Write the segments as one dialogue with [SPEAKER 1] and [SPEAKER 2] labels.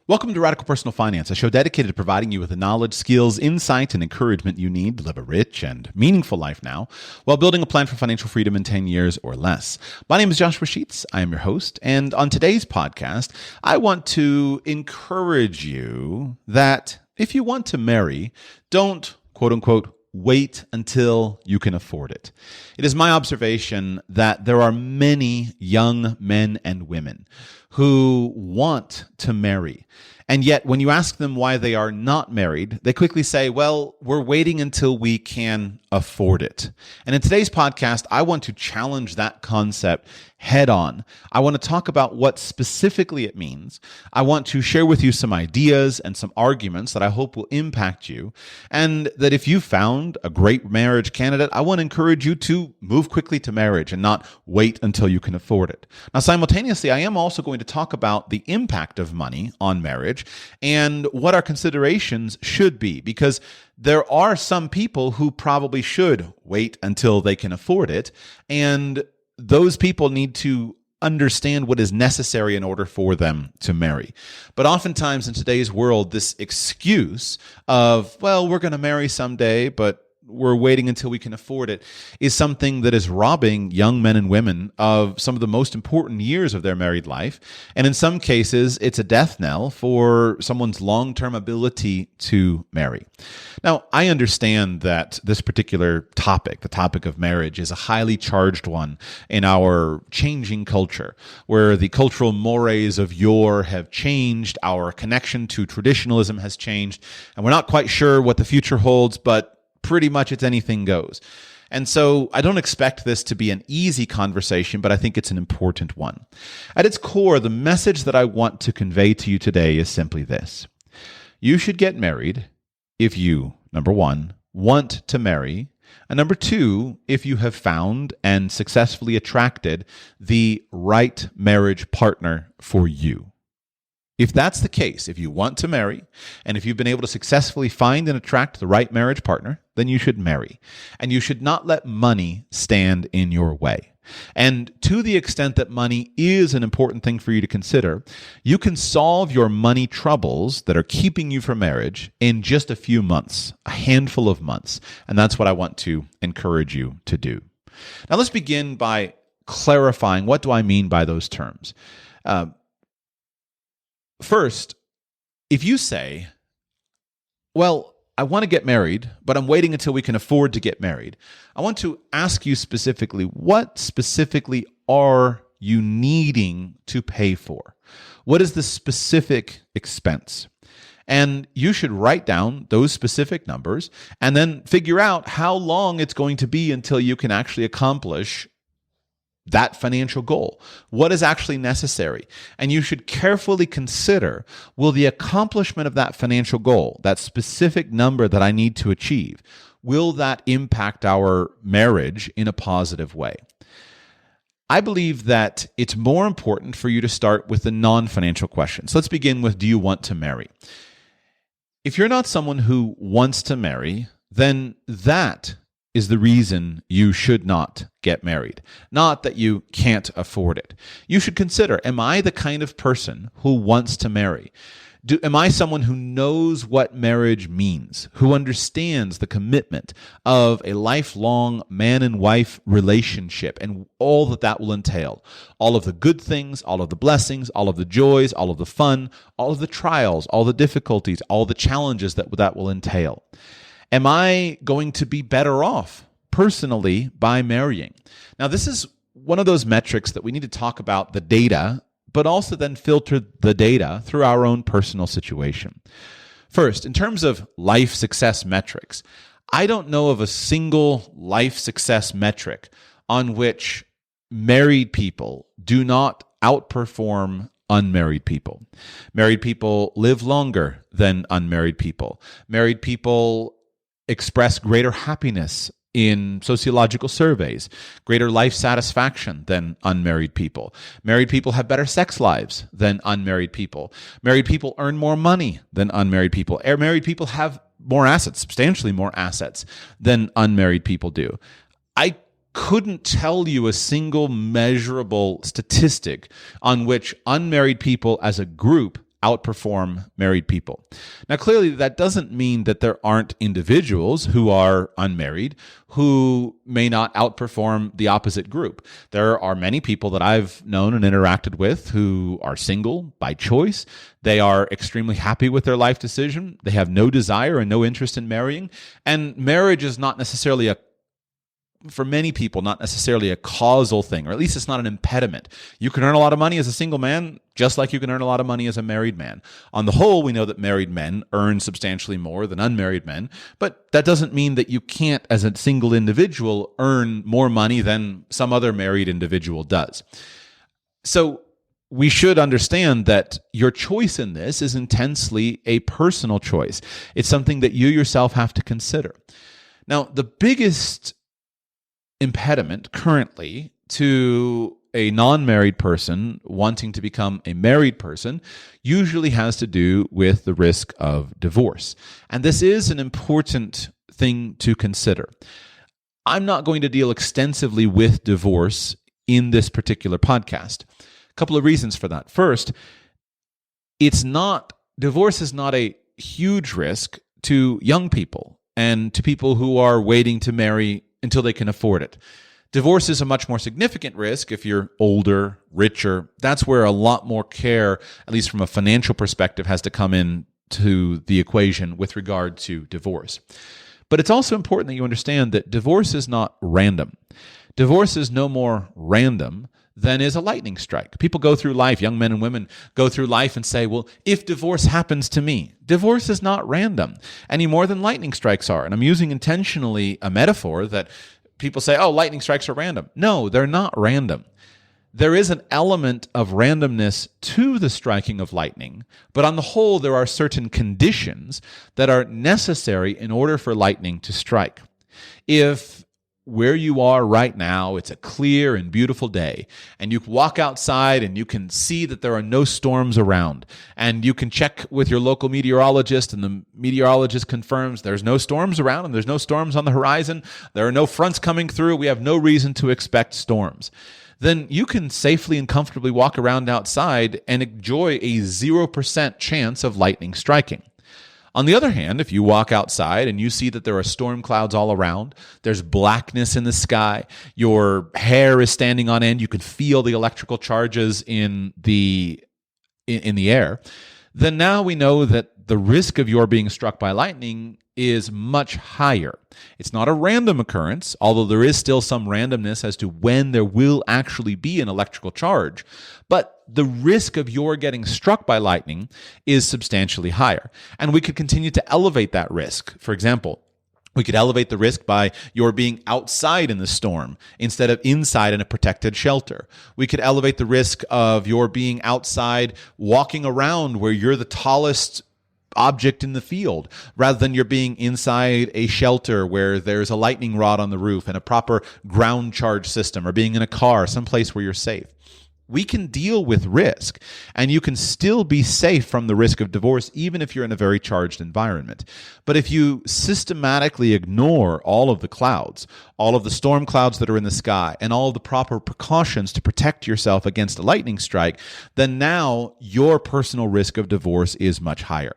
[SPEAKER 1] Welcome to Radical Personal Finance, a show dedicated to providing you with the knowledge, skills, insight, and encouragement you need to live a rich and meaningful life now while building a plan for financial freedom in 10 years or less. My name is Joshua Sheets. I am your host. And on today's podcast, I want to encourage you that if you want to marry, don't, quote unquote, wait until you can afford it. It is my observation that there are many young men and women who want to marry. And yet, when you ask them why they are not married, they quickly say, well, we're waiting until we can afford it. And in today's podcast, I want to challenge that concept head on. I want to talk about what specifically it means. I want to share with you some ideas and some arguments that I hope will impact you. And that if you found a great marriage candidate, I want to encourage you to move quickly to marriage and not wait until you can afford it. Now, simultaneously, I am also going to talk about the impact of money on marriage and what our considerations should be, because there are some people who probably should wait until they can afford it, and those people need to understand what is necessary in order for them to marry. But oftentimes in today's world, this excuse of, well, we're going to marry someday, but we're waiting until we can afford it, is something that is robbing young men and women of some of the most important years of their married life. And in some cases, it's a death knell for someone's long-term ability to marry. Now, I understand that this particular topic, the topic of marriage, is a highly charged one in our changing culture, where the cultural mores of yore have changed, our connection to traditionalism has changed, and we're not quite sure what the future holds, but pretty much it's anything goes. And so I don't expect this to be an easy conversation, but I think it's an important one. At its core, the message that I want to convey to you today is simply this. You should get married if you, number one, want to marry, and number two, if you have found and successfully attracted the right marriage partner for you. If that's the case, if you want to marry, and if you've been able to successfully find and attract the right marriage partner, then you should marry. And you should not let money stand in your way. And to the extent that money is an important thing for you to consider, you can solve your money troubles that are keeping you from marriage in just a few months, a handful of months. And that's what I want to encourage you to do. Now, let's begin by clarifying, what do I mean by those terms? First, if you say, well, I want to get married, but I'm waiting until we can afford to get married, I want to ask you specifically, what specifically are you needing to pay for? What is the specific expense? And you should write down those specific numbers and then figure out how long it's going to be until you can actually accomplish that financial goal. What is actually necessary? And you should carefully consider, will the accomplishment of that financial goal, that specific number that I need to achieve, will that impact our marriage in a positive way? I believe that it's more important for you to start with the non-financial questions. Let's begin with, do you want to marry? If you're not someone who wants to marry, then that is the reason you should not get married. Not that you can't afford it. You should consider, am I the kind of person who wants to marry? Am I someone who knows what marriage means, who understands the commitment of a lifelong man and wife relationship and all that that will entail? All of the good things, all of the blessings, all of the joys, all of the fun, all of the trials, all the difficulties, all the challenges that will entail. Am I going to be better off personally by marrying? Now, this is one of those metrics that we need to talk about the data, but also then filter the data through our own personal situation. First, in terms of life success metrics, I don't know of a single life success metric on which married people do not outperform unmarried people. Married people live longer than unmarried people. Married people express greater happiness in sociological surveys, greater life satisfaction than unmarried people. Married people have better sex lives than unmarried people. Married people earn more money than unmarried people. Married people have more assets, substantially more assets than unmarried people do. I couldn't tell you a single measurable statistic on which unmarried people as a group outperform married people. Now, clearly, that doesn't mean that there aren't individuals who are unmarried who may not outperform the opposite group. There are many people that I've known and interacted with who are single by choice. They are extremely happy with their life decision. They have no desire and no interest in marrying. And marriage is not necessarily for many people, not necessarily a causal thing, or at least it's not an impediment. You can earn a lot of money as a single man, just like you can earn a lot of money as a married man. On the whole, we know that married men earn substantially more than unmarried men, but that doesn't mean that you can't, as a single individual, earn more money than some other married individual does. So we should understand that your choice in this is intensely a personal choice. It's something that you yourself have to consider. Now, the biggest impediment currently to a non-married person wanting to become a married person usually has to do with the risk of divorce. And this is an important thing to consider. I'm not going to deal extensively with divorce in this particular podcast. A couple of reasons for that. First, divorce is not a huge risk to young people and to people who are waiting to marry until they can afford it. Divorce is a much more significant risk if you're older, richer. That's where a lot more care, at least from a financial perspective, has to come in to the equation with regard to divorce. But it's also important that you understand that divorce is not random. Divorce is no more random than is a lightning strike. People go through life, young men and women go through life and say, well, if divorce happens to me, divorce is not random any more than lightning strikes are. And I'm using intentionally a metaphor that people say, oh, lightning strikes are random. No, they're not random. There is an element of randomness to the striking of lightning, but on the whole, there are certain conditions that are necessary in order for lightning to strike. If where you are right now, it's a clear and beautiful day, and you walk outside and you can see that there are no storms around, and you can check with your local meteorologist, and the meteorologist confirms there's no storms around and there's no storms on the horizon, there are no fronts coming through, we have no reason to expect storms, then you can safely and comfortably walk around outside and enjoy a 0% chance of lightning striking. On the other hand, if you walk outside and you see that there are storm clouds all around, there's blackness in the sky, your hair is standing on end, you can feel the electrical charges in the air, then now we know that the risk of your being struck by lightning is much higher. It's not a random occurrence, although there is still some randomness as to when there will actually be an electrical charge, but the risk of your getting struck by lightning is substantially higher. And we could continue to elevate that risk. For example, we could elevate the risk by your being outside in the storm instead of inside in a protected shelter. We could elevate the risk of your being outside walking around where you're the tallest object in the field, rather than you're being inside a shelter where there's a lightning rod on the roof and a proper ground charge system, or being in a car, someplace where you're safe. We can deal with risk, and you can still be safe from the risk of divorce even if you're in a very charged environment. But if you systematically ignore all of the clouds, all of the storm clouds that are in the sky, and all of the proper precautions to protect yourself against a lightning strike, then now your personal risk of divorce is much higher.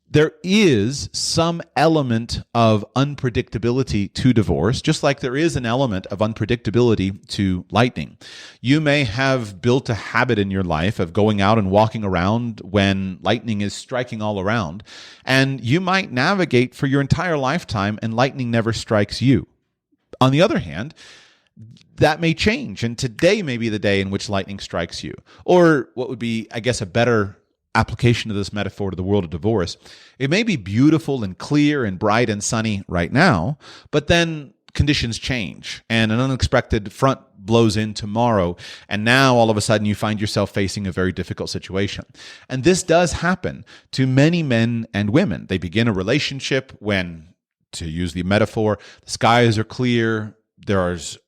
[SPEAKER 1] There is some element of unpredictability to divorce, just like there is an element of unpredictability to lightning. You may have built a habit in your life of going out and walking around when lightning is striking all around, and you might navigate for your entire lifetime and lightning never strikes you. On the other hand, that may change, and today may be the day in which lightning strikes you. Or what would be, I guess, a better application of this metaphor to the world of divorce. It may be beautiful and clear and bright and sunny right now, but then conditions change and an unexpected front blows in tomorrow, and now all of a sudden you find yourself facing a very difficult situation. And this does happen to many men and women. They begin a relationship when, to use the metaphor, the skies are clear, there's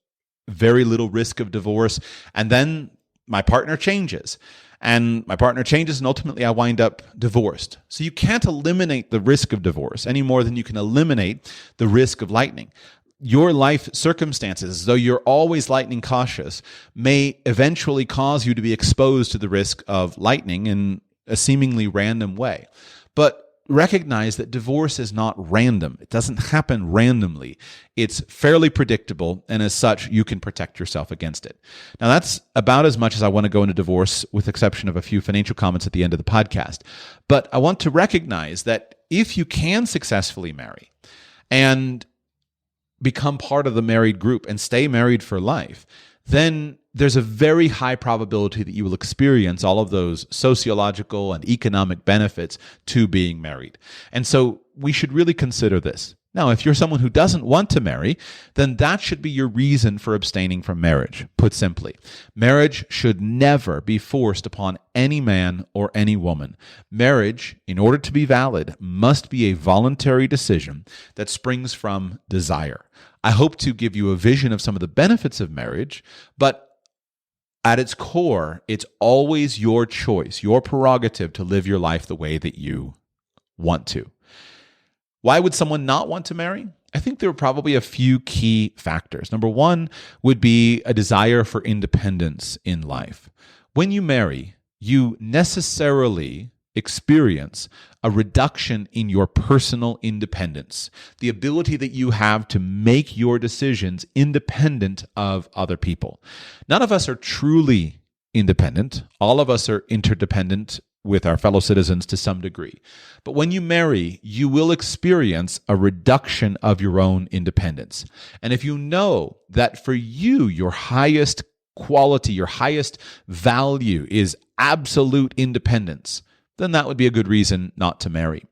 [SPEAKER 1] very little risk of divorce, and then my partner changes. And my partner changes, and ultimately I wind up divorced. So you can't eliminate the risk of divorce any more than you can eliminate the risk of lightning. Your life circumstances, though you're always lightning cautious, may eventually cause you to be exposed to the risk of lightning in a seemingly random way. But recognize that divorce is not random. It doesn't happen randomly. It's fairly predictable, and as such, you can protect yourself against it. Now, that's about as much as I want to go into divorce, with the exception of a few financial comments at the end of the podcast. But I want to recognize that if you can successfully marry and become part of the married group and stay married for life, then there's a very high probability that you will experience all of those sociological and economic benefits to being married. And so we should really consider this. Now, if you're someone who doesn't want to marry, then that should be your reason for abstaining from marriage. Put simply, marriage should never be forced upon any man or any woman. Marriage, in order to be valid, must be a voluntary decision that springs from desire. I hope to give you a vision of some of the benefits of marriage, but at its core, it's always your choice, your prerogative to live your life the way that you want to. Why would someone not want to marry? I think there are probably a few key factors. Number one would be a desire for independence in life. When you marry, you necessarily experience a reduction in your personal independence, the ability that you have to make your decisions independent of other people. None of us are truly independent. All of us are interdependent with our fellow citizens to some degree. But when you marry, you will experience a reduction of your own independence. And if you know that for you, your highest quality, your highest value is absolute independence, then that would be a good reason not to marry.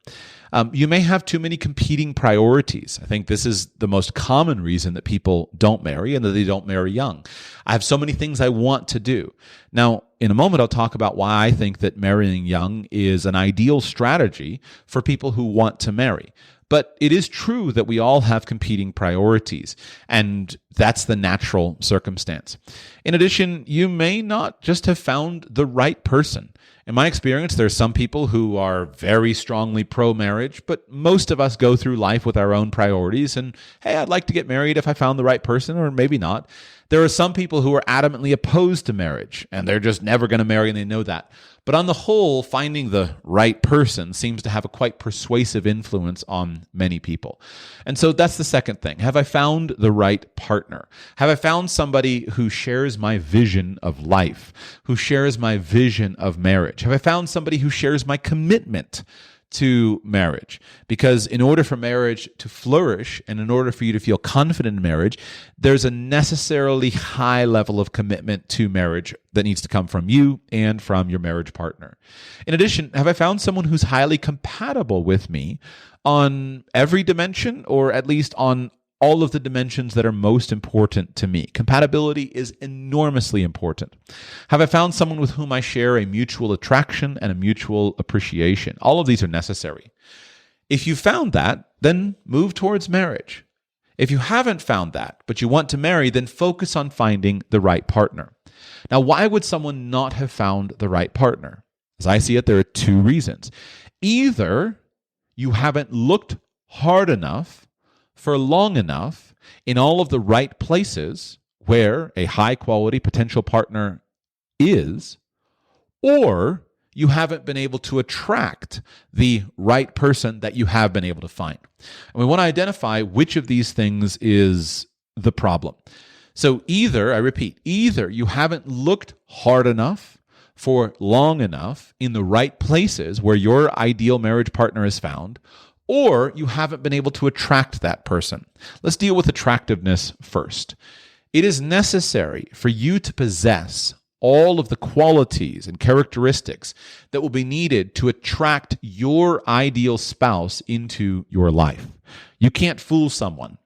[SPEAKER 1] You may have too many competing priorities. I think this is the most common reason that people don't marry and that they don't marry young. I have so many things I want to do. Now, in a moment, I'll talk about why I think that marrying young is an ideal strategy for people who want to marry. But it is true that we all have competing priorities, and that's the natural circumstance. In addition, you may not just have found the right person. In my experience, there are some people who are very strongly pro-marriage, but most of us go through life with our own priorities, and hey, I'd like to get married if I found the right person, or maybe not. There are some people who are adamantly opposed to marriage, and they're just never going to marry, and they know that. But on the whole, finding the right person seems to have a quite persuasive influence on many people. And so that's the second thing. Have I found the right partner? Have I found somebody who shares my vision of life, who shares my vision of marriage? Have I found somebody who shares my commitment to marriage? Because in order for marriage to flourish and in order for you to feel confident in marriage, there's a necessarily high level of commitment to marriage that needs to come from you and from your marriage partner. In addition, have I found someone who's highly compatible with me on every dimension, or at least on all of the dimensions that are most important to me? Compatibility is enormously important. Have I found someone with whom I share a mutual attraction and a mutual appreciation? All of these are necessary. If you found that, then move towards marriage. If you haven't found that, but you want to marry, then focus on finding the right partner. Now, why would someone not have found the right partner? As I see it, there are two reasons. Either you haven't looked hard enough for long enough in all of the right places where a high-quality potential partner is, or you haven't been able to attract the right person that you have been able to find. And we want to identify which of these things is the problem. So either, I repeat, either you haven't looked hard enough for long enough in the right places where your ideal marriage partner is found, or you haven't been able to attract that person. Let's deal with attractiveness first. It is necessary for you to possess all of the qualities and characteristics that will be needed to attract your ideal spouse into your life. You can't fool someone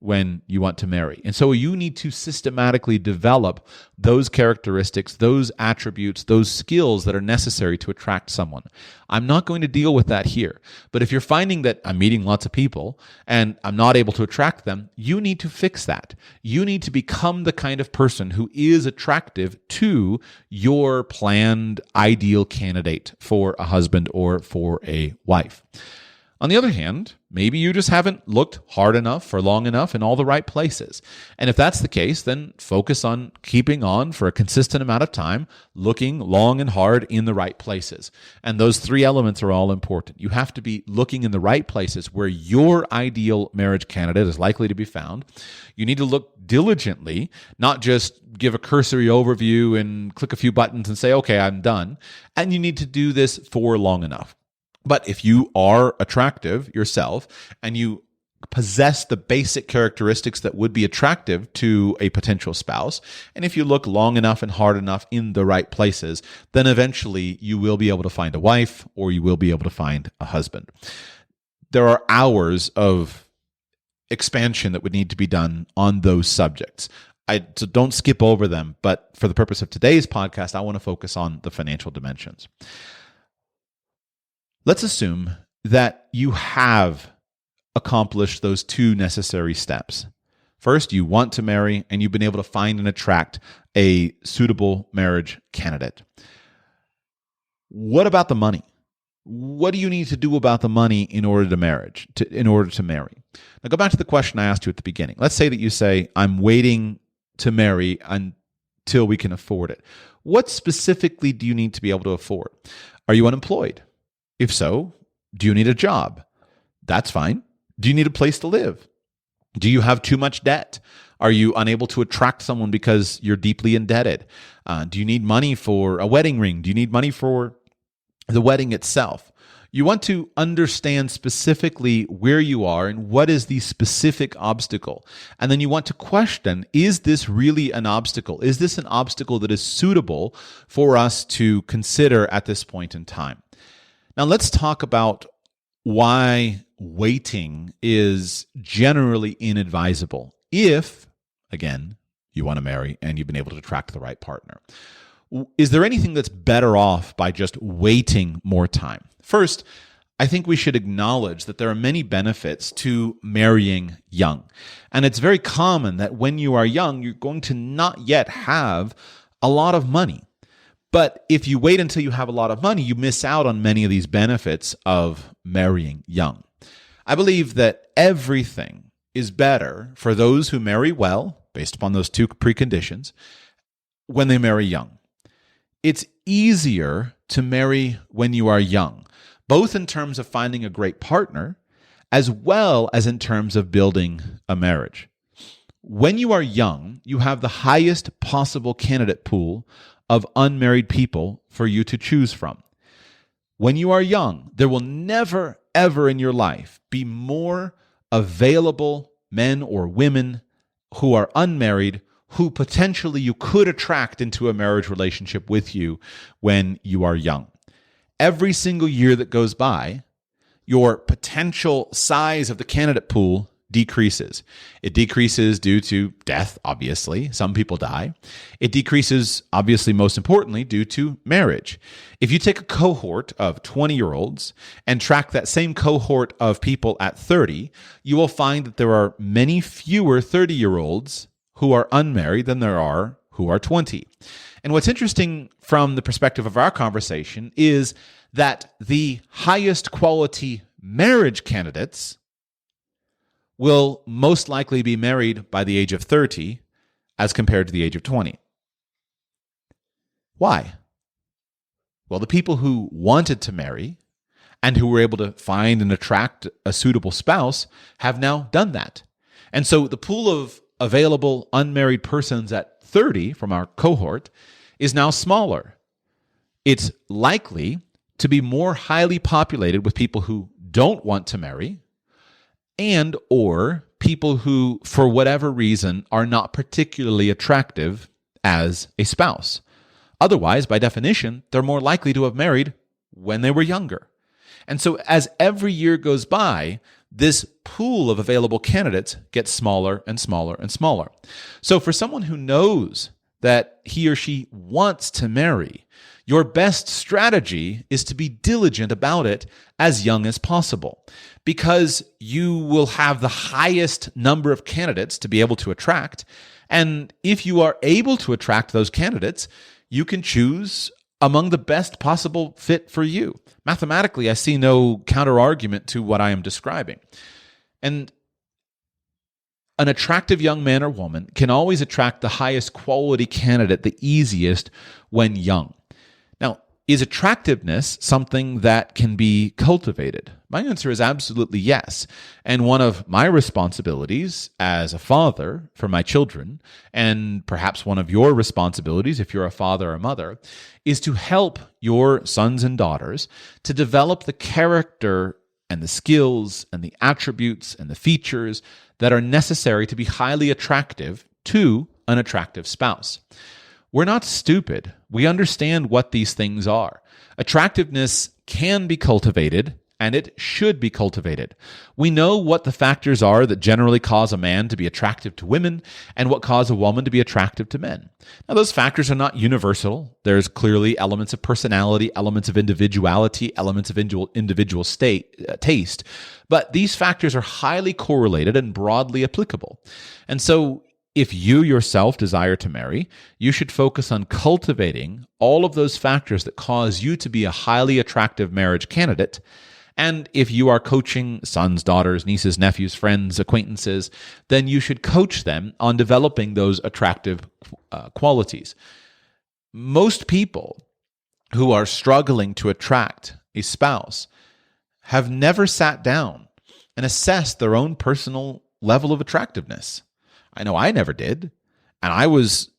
[SPEAKER 1] when you want to marry. And so you need to systematically develop those characteristics, those attributes, those skills that are necessary to attract someone. I'm not going to deal with that here. But if you're finding that I'm meeting lots of people and I'm not able to attract them, you need to fix that. You need to become the kind of person who is attractive to your planned ideal candidate for a husband or for a wife. On the other hand, maybe you just haven't looked hard enough for long enough in all the right places. And if that's the case, then focus on keeping on for a consistent amount of time, looking long and hard in the right places. And those three elements are all important. You have to be looking in the right places where your ideal marriage candidate is likely to be found. You need to look diligently, not just give a cursory overview and click a few buttons and say, okay, I'm done. And you need to do this for long enough. But if you are attractive yourself and you possess the basic characteristics that would be attractive to a potential spouse, and if you look long enough and hard enough in the right places, then eventually you will be able to find a wife or you will be able to find a husband. There are hours of expansion that would need to be done on those subjects. So don't skip over them, but for the purpose of today's podcast, I want to focus on the financial dimensions. Let's assume that you have accomplished those two necessary steps. First, you want to marry and you've been able to find and attract a suitable marriage candidate. What about the money? What do you need to do about the money in order to marry? Now go back to the question I asked you at the beginning. Let's say that you say, I'm waiting to marry until we can afford it. What specifically do you need to be able to afford? Are you unemployed? If so, do you need a job? That's fine. Do you need a place to live? Do you have too much debt? Are you unable to attract someone because you're deeply indebted? Do you need money for a wedding ring? Do you need money for the wedding itself? You want to understand specifically where you are and what is the specific obstacle. And then you want to question, is this really an obstacle? Is this an obstacle that is suitable for us to consider at this point in time? Now, let's talk about why waiting is generally inadvisable if, again, you want to marry and you've been able to attract the right partner. Is there anything that's better off by just waiting more time? First, I think we should acknowledge that there are many benefits to marrying young. And it's very common that when you are young, you're going to not yet have a lot of money. But if you wait until you have a lot of money, you miss out on many of these benefits of marrying young. I believe that everything is better for those who marry well, based upon those two preconditions, when they marry young. It's easier to marry when you are young, both in terms of finding a great partner, as well as in terms of building a marriage. When you are young, you have the highest possible candidate pool of unmarried people for you to choose from. When you are young, there will never, ever in your life be more available men or women who are unmarried who potentially you could attract into a marriage relationship with you when you are young. Every single year that goes by, your potential size of the candidate pool decreases. It decreases due to death, obviously. Some people die. It decreases, obviously, most importantly, due to marriage. If you take a cohort of 20-year-olds and track that same cohort of people at 30, you will find that there are many fewer 30-year-olds who are unmarried than there are who are 20. And what's interesting from the perspective of our conversation is that the highest quality marriage candidates will most likely be married by the age of 30 as compared to the age of 20. Why? Well, the people who wanted to marry and who were able to find and attract a suitable spouse have now done that. And so the pool of available unmarried persons at 30 from our cohort is now smaller. It's likely to be more highly populated with people who don't want to marry and or people who, for whatever reason, are not particularly attractive as a spouse. Otherwise, by definition, they're more likely to have married when they were younger. And so as every year goes by, this pool of available candidates gets smaller and smaller and smaller. So for someone who knows that he or she wants to marry, your best strategy is to be diligent about it as young as possible, because you will have the highest number of candidates to be able to attract. And if you are able to attract those candidates, you can choose among the best possible fit for you. Mathematically, I see no counter argument to what I am describing. And an attractive young man or woman can always attract the highest quality candidate the easiest when young. Now, is attractiveness something that can be cultivated? My answer is absolutely yes. And one of my responsibilities as a father for my children, and perhaps one of your responsibilities if you're a father or mother, is to help your sons and daughters to develop the character and the skills and the attributes and the features that are necessary to be highly attractive to an attractive spouse. We're not stupid. We understand what these things are. Attractiveness can be cultivated, and it should be cultivated. We know what the factors are that generally cause a man to be attractive to women and what cause a woman to be attractive to men. Now, those factors are not universal. There's clearly elements of personality, elements of individuality, elements of individual taste. But these factors are highly correlated and broadly applicable. And so, if you yourself desire to marry, you should focus on cultivating all of those factors that cause you to be a highly attractive marriage candidate. And if you are coaching sons, daughters, nieces, nephews, friends, acquaintances, then you should coach them on developing those attractive qualities. Most people who are struggling to attract a spouse have never sat down and assessed their own personal level of attractiveness. I know I never did. And I was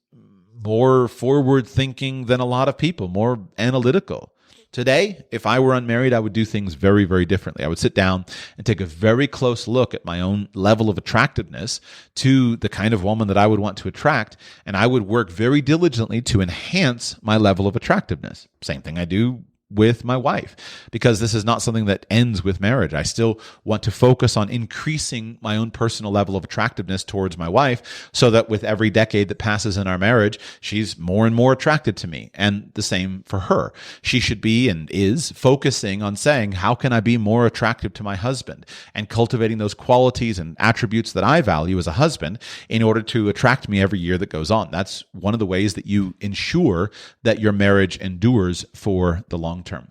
[SPEAKER 1] more forward-thinking than a lot of people, more analytical. Today, if I were unmarried, I would do things very, very differently. I would sit down and take a very close look at my own level of attractiveness to the kind of woman that I would want to attract, and I would work very diligently to enhance my level of attractiveness. Same thing I do with my wife, because this is not something that ends with marriage. I still want to focus on increasing my own personal level of attractiveness towards my wife so that with every decade that passes in our marriage, she's more and more attracted to me. And the same for her. She should be and is focusing on saying, how can I be more attractive to my husband? And cultivating those qualities and attributes that I value as a husband in order to attract me every year that goes on. That's one of the ways that you ensure that your marriage endures for the long term.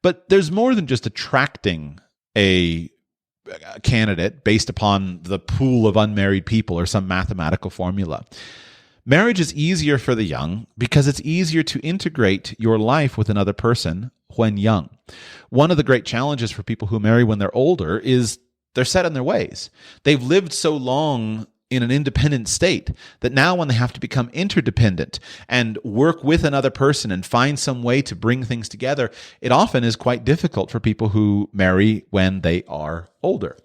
[SPEAKER 1] But there's more than just attracting a candidate based upon the pool of unmarried people or some mathematical formula. Marriage is easier for the young because it's easier to integrate your life with another person when young. One of the great challenges for people who marry when they're older is they're set in their ways. They've lived so long in an independent state that now when they have to become interdependent and work with another person and find some way to bring things together, it often is quite difficult for people who marry when they are older.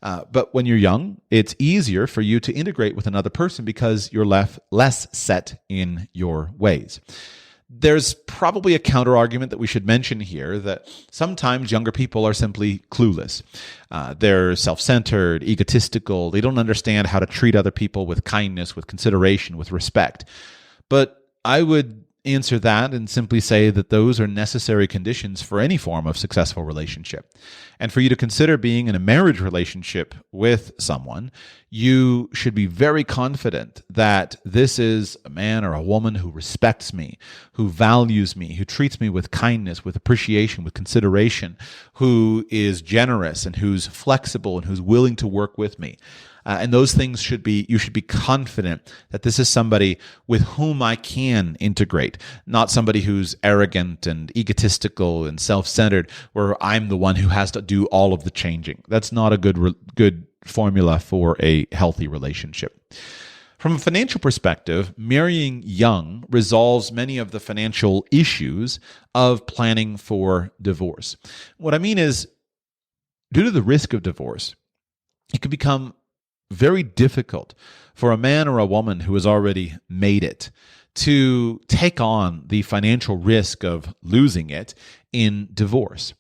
[SPEAKER 1] But when you're young, it's easier for you to integrate with another person because you're less set in your ways. There's probably a counter-argument that we should mention here that sometimes younger people are simply clueless. They're self-centered, egotistical. They don't understand how to treat other people with kindness, with consideration, with respect. But I would answer that and simply say that those are necessary conditions for any form of successful relationship. And for you to consider being in a marriage relationship with someone, you should be very confident that this is a man or a woman who respects me, who values me, who treats me with kindness, with appreciation, with consideration, who is generous and who's flexible and who's willing to work with me. And those things you should be confident that this is somebody with whom I can integrate, not somebody who's arrogant and egotistical and self-centered, where I'm the one who has to do all of the changing. That's not a good formula for a healthy relationship. From a financial perspective, marrying young resolves many of the financial issues of planning for divorce. What I mean is, due to the risk of divorce, it can become very difficult for a man or a woman who has already made it to take on the financial risk of losing it in divorce.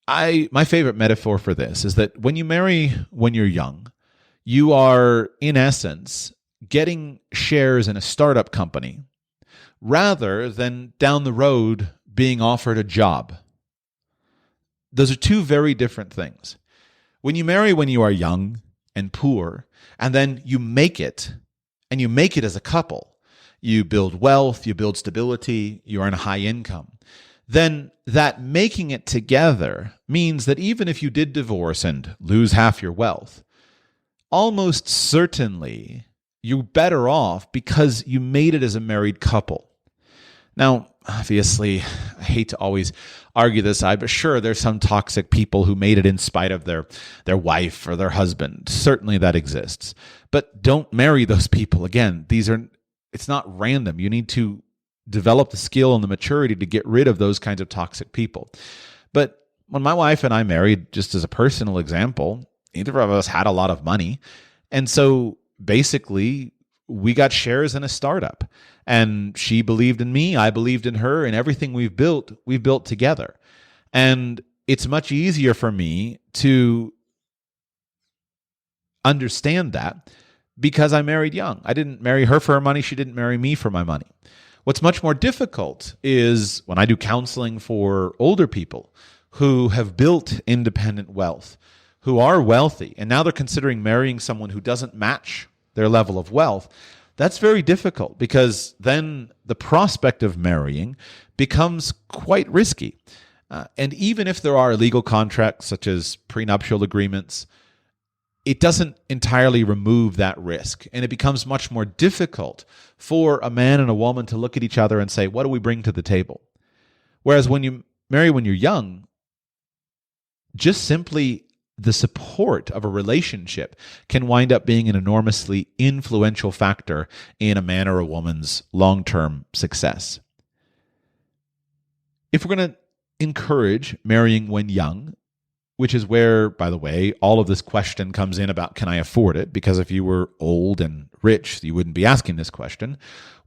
[SPEAKER 1] My favorite metaphor for this is that when you marry when you're young, you are, in essence, getting shares in a startup company rather than down the road being offered a job. Those are two very different things. When you marry when you are young and poor, and then you make it, and you make it as a couple, you build wealth, you build stability, you earn a high income, then that making it together means that even if you did divorce and lose half your wealth, almost certainly you're better off because you made it as a married couple. Now, obviously, I hate to always argue this side, but sure, there's some toxic people who made it in spite of their wife or their husband. Certainly that exists. But don't marry those people. Again, it's not random. You need to develop the skill and the maturity to get rid of those kinds of toxic people. But when my wife and I married, just as a personal example, neither of us had a lot of money. And so basically, we got shares in a startup. And she believed in me, I believed in her, and everything we've built together. And it's much easier for me to understand that because I married young. I didn't marry her for her money. She didn't marry me for my money. What's much more difficult is when I do counseling for older people who have built independent wealth, who are wealthy, and now they're considering marrying someone who doesn't match their level of wealth. That's very difficult because then the prospect of marrying becomes quite risky. And even if there are legal contracts such as prenuptial agreements, it doesn't entirely remove that risk. And it becomes much more difficult for a man and a woman to look at each other and say, what do we bring to the table? Whereas when you marry when you're young, just simply the support of a relationship can wind up being an enormously influential factor in a man or a woman's long-term success. If we're going to encourage marrying when young, which is where, by the way, all of this question comes in about can I afford it? Because if you were old and rich, you wouldn't be asking this question.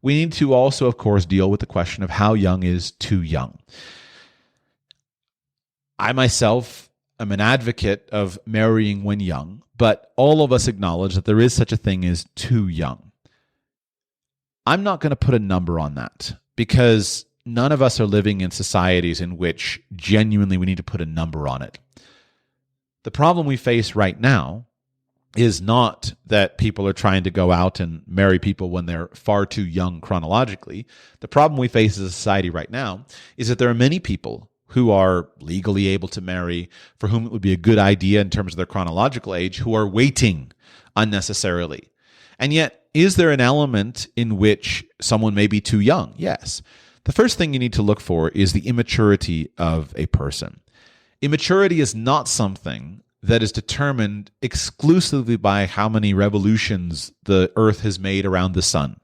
[SPEAKER 1] We need to also, of course, deal with the question of how young is too young. I myself I'm an advocate of marrying when young, but all of us acknowledge that there is such a thing as too young. I'm not going to put a number on that because none of us are living in societies in which genuinely we need to put a number on it. The problem we face right now is not that people are trying to go out and marry people when they're far too young chronologically. The problem we face as a society right now is that there are many people who are legally able to marry, for whom it would be a good idea in terms of their chronological age, who are waiting unnecessarily. And yet, is there an element in which someone may be too young? Yes. The first thing you need to look for is the immaturity of a person. Immaturity is not something that is determined exclusively by how many revolutions the earth has made around the sun.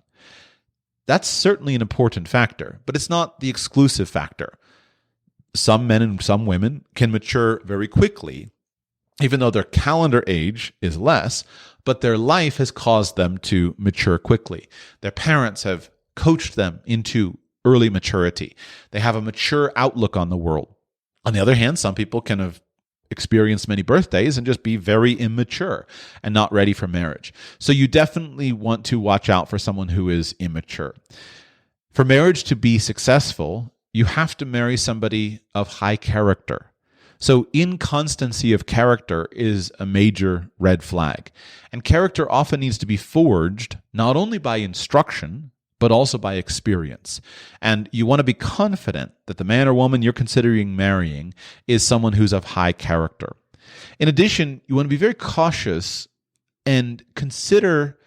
[SPEAKER 1] That's certainly an important factor, but it's not the exclusive factor. Some men and some women can mature very quickly, even though their calendar age is less, but their life has caused them to mature quickly. Their parents have coached them into early maturity. They have a mature outlook on the world. On the other hand, some people can have experienced many birthdays and just be very immature and not ready for marriage. So you definitely want to watch out for someone who is immature. For marriage to be successful, you have to marry somebody of high character. So inconstancy of character is a major red flag. And character often needs to be forged not only by instruction, but also by experience. And you want to be confident that the man or woman you're considering marrying is someone who's of high character. In addition, you want to be very cautious and consider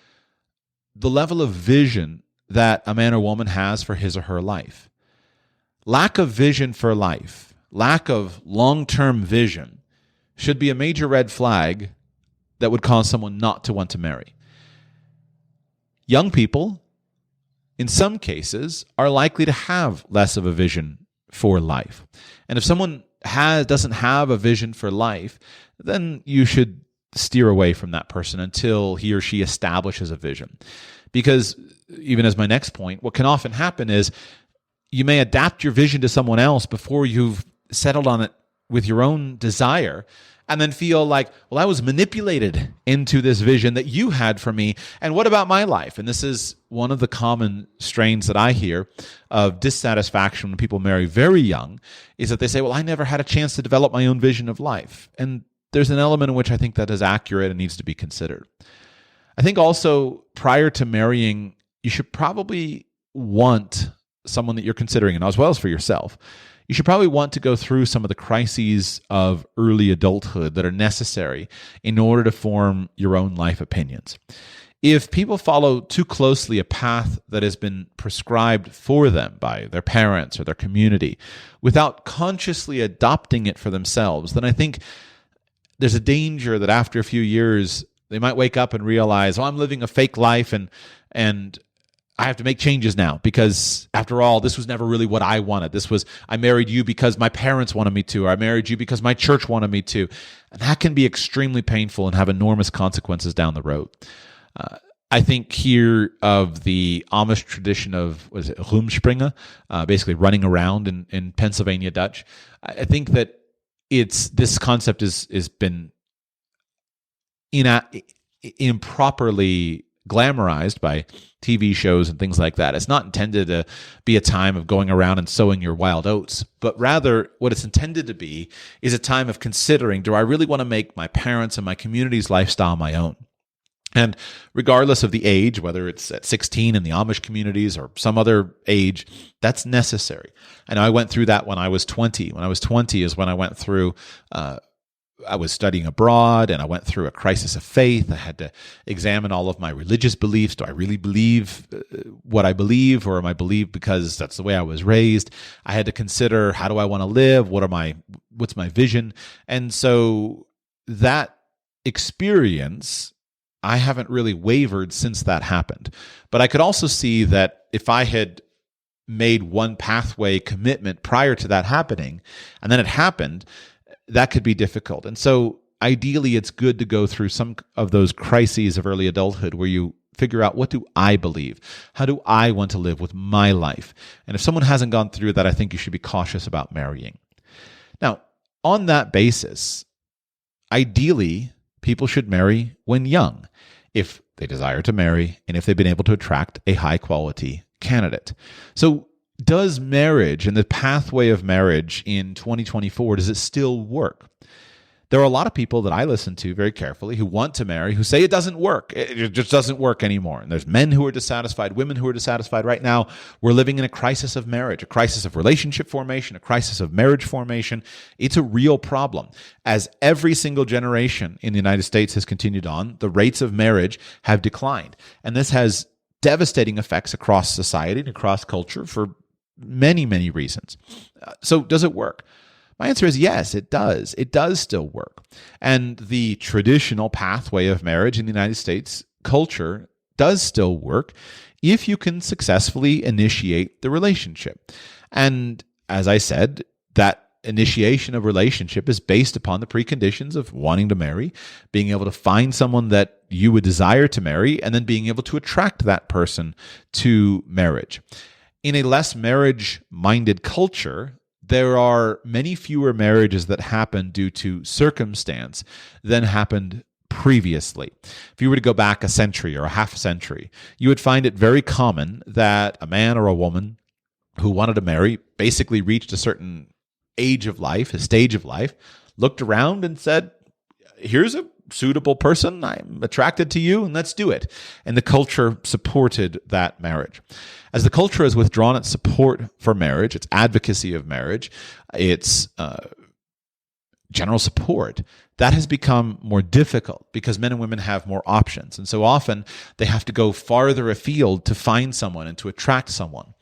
[SPEAKER 1] the level of vision that a man or woman has for his or her life. Lack of vision for life, lack of long-term vision should be a major red flag that would cause someone not to want to marry. Young people, in some cases, are likely to have less of a vision for life. And if someone doesn't have a vision for life, then you should steer away from that person until he or she establishes a vision. Because even as my next point, what can often happen is you may adapt your vision to someone else before you've settled on it with your own desire, and then feel like, well, I was manipulated into this vision that you had for me, and what about my life? And this is one of the common strains that I hear of dissatisfaction when people marry very young, is that they say, well, I never had a chance to develop my own vision of life. And there's an element in which I think that is accurate and needs to be considered. I think also prior to marrying, you should probably want someone that you're considering, and as well as for yourself, you should probably want to go through some of the crises of early adulthood that are necessary in order to form your own life opinions. If people follow too closely a path that has been prescribed for them by their parents or their community without consciously adopting it for themselves, then I think there's a danger that after a few years, they might wake up and realize, oh, I'm living a fake life and I have to make changes now because after all, this was never really what I wanted. I married you because my parents wanted me to, or I married you because my church wanted me to. And that can be extremely painful and have enormous consequences down the road. I think here of the Amish tradition of, Rumspringen, basically running around in Pennsylvania Dutch. I think that this concept is been improperly glamorized by TV shows and things like that. It's not intended to be a time of going around and sowing your wild oats, but rather what it's intended to be is a time of considering, do I really want to make my parents' and my community's lifestyle my own? And regardless of the age, whether it's at 16 in the Amish communities or some other age, that's necessary. And I went through that when I was 20. When I was 20 is when I went through, I was studying abroad and I went through a crisis of faith. I had to examine all of my religious beliefs. Do I really believe what I believe, or am I believe because that's the way I was raised? I had to consider, how do I want to live? What's my vision? And so that experience, I haven't really wavered since that happened. But I could also see that if I had made one pathway commitment prior to that happening, and then it happened, that could be difficult. And so ideally, it's good to go through some of those crises of early adulthood where you figure out, what do I believe? How do I want to live with my life? And if someone hasn't gone through that, I think you should be cautious about marrying. Now, on that basis, ideally, people should marry when young, if they desire to marry and if they've been able to attract a high-quality candidate. So does marriage and the pathway of marriage in 2024, does it still work? There are a lot of people that I listen to very carefully who want to marry, who say it doesn't work. It just doesn't work anymore. And there's men who are dissatisfied, women who are dissatisfied. Right now, we're living in a crisis of marriage, a crisis of relationship formation, a crisis of marriage formation. It's a real problem. As every single generation in the United States has continued on, the rates of marriage have declined. And this has devastating effects across society and across culture for many, many reasons. So does it work? My answer is yes, it does. It does still work. And the traditional pathway of marriage in the United States culture does still work if you can successfully initiate the relationship. And as I said, that initiation of relationship is based upon the preconditions of wanting to marry, being able to find someone that you would desire to marry, and then being able to attract that person to marriage. In a less marriage-minded culture, there are many fewer marriages that happen due to circumstance than happened previously. If you were to go back a century or a half a century, you would find it very common that a man or a woman who wanted to marry basically reached a certain age of life, a stage of life, looked around and said, here's a suitable person, I'm attracted to you, and let's do it. And the culture supported that marriage. As the culture has withdrawn its support for marriage, its advocacy of marriage, its general support, that has become more difficult because men and women have more options. And so often they have to go farther afield to find someone and to attract someone.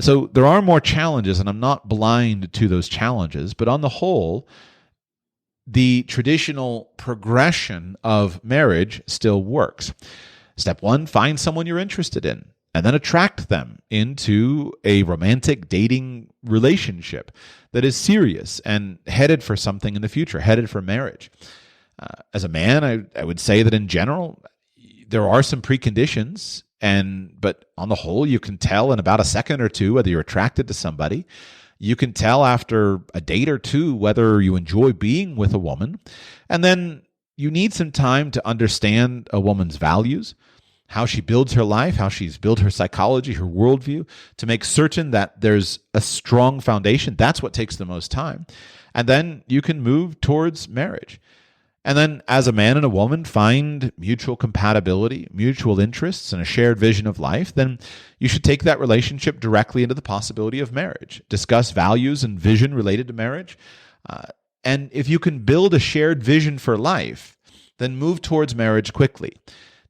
[SPEAKER 1] So there are more challenges, and I'm not blind to those challenges, but on the whole, the traditional progression of marriage still works. Step one, find someone you're interested in, and then attract them into a romantic dating relationship that is serious and headed for something in the future, headed for marriage. As a man, I would say that in general, there are some preconditions, but on the whole, you can tell in about a second or two whether you're attracted to somebody. You can tell after a date or two whether you enjoy being with a woman. And then you need some time to understand a woman's values, how she builds her life, how she's built her psychology, her worldview, to make certain that there's a strong foundation. That's what takes the most time. And then you can move towards marriage. And then, as a man and a woman find mutual compatibility, mutual interests, and a shared vision of life, then you should take that relationship directly into the possibility of marriage. Discuss values and vision related to marriage. And if you can build a shared vision for life, then move towards marriage quickly.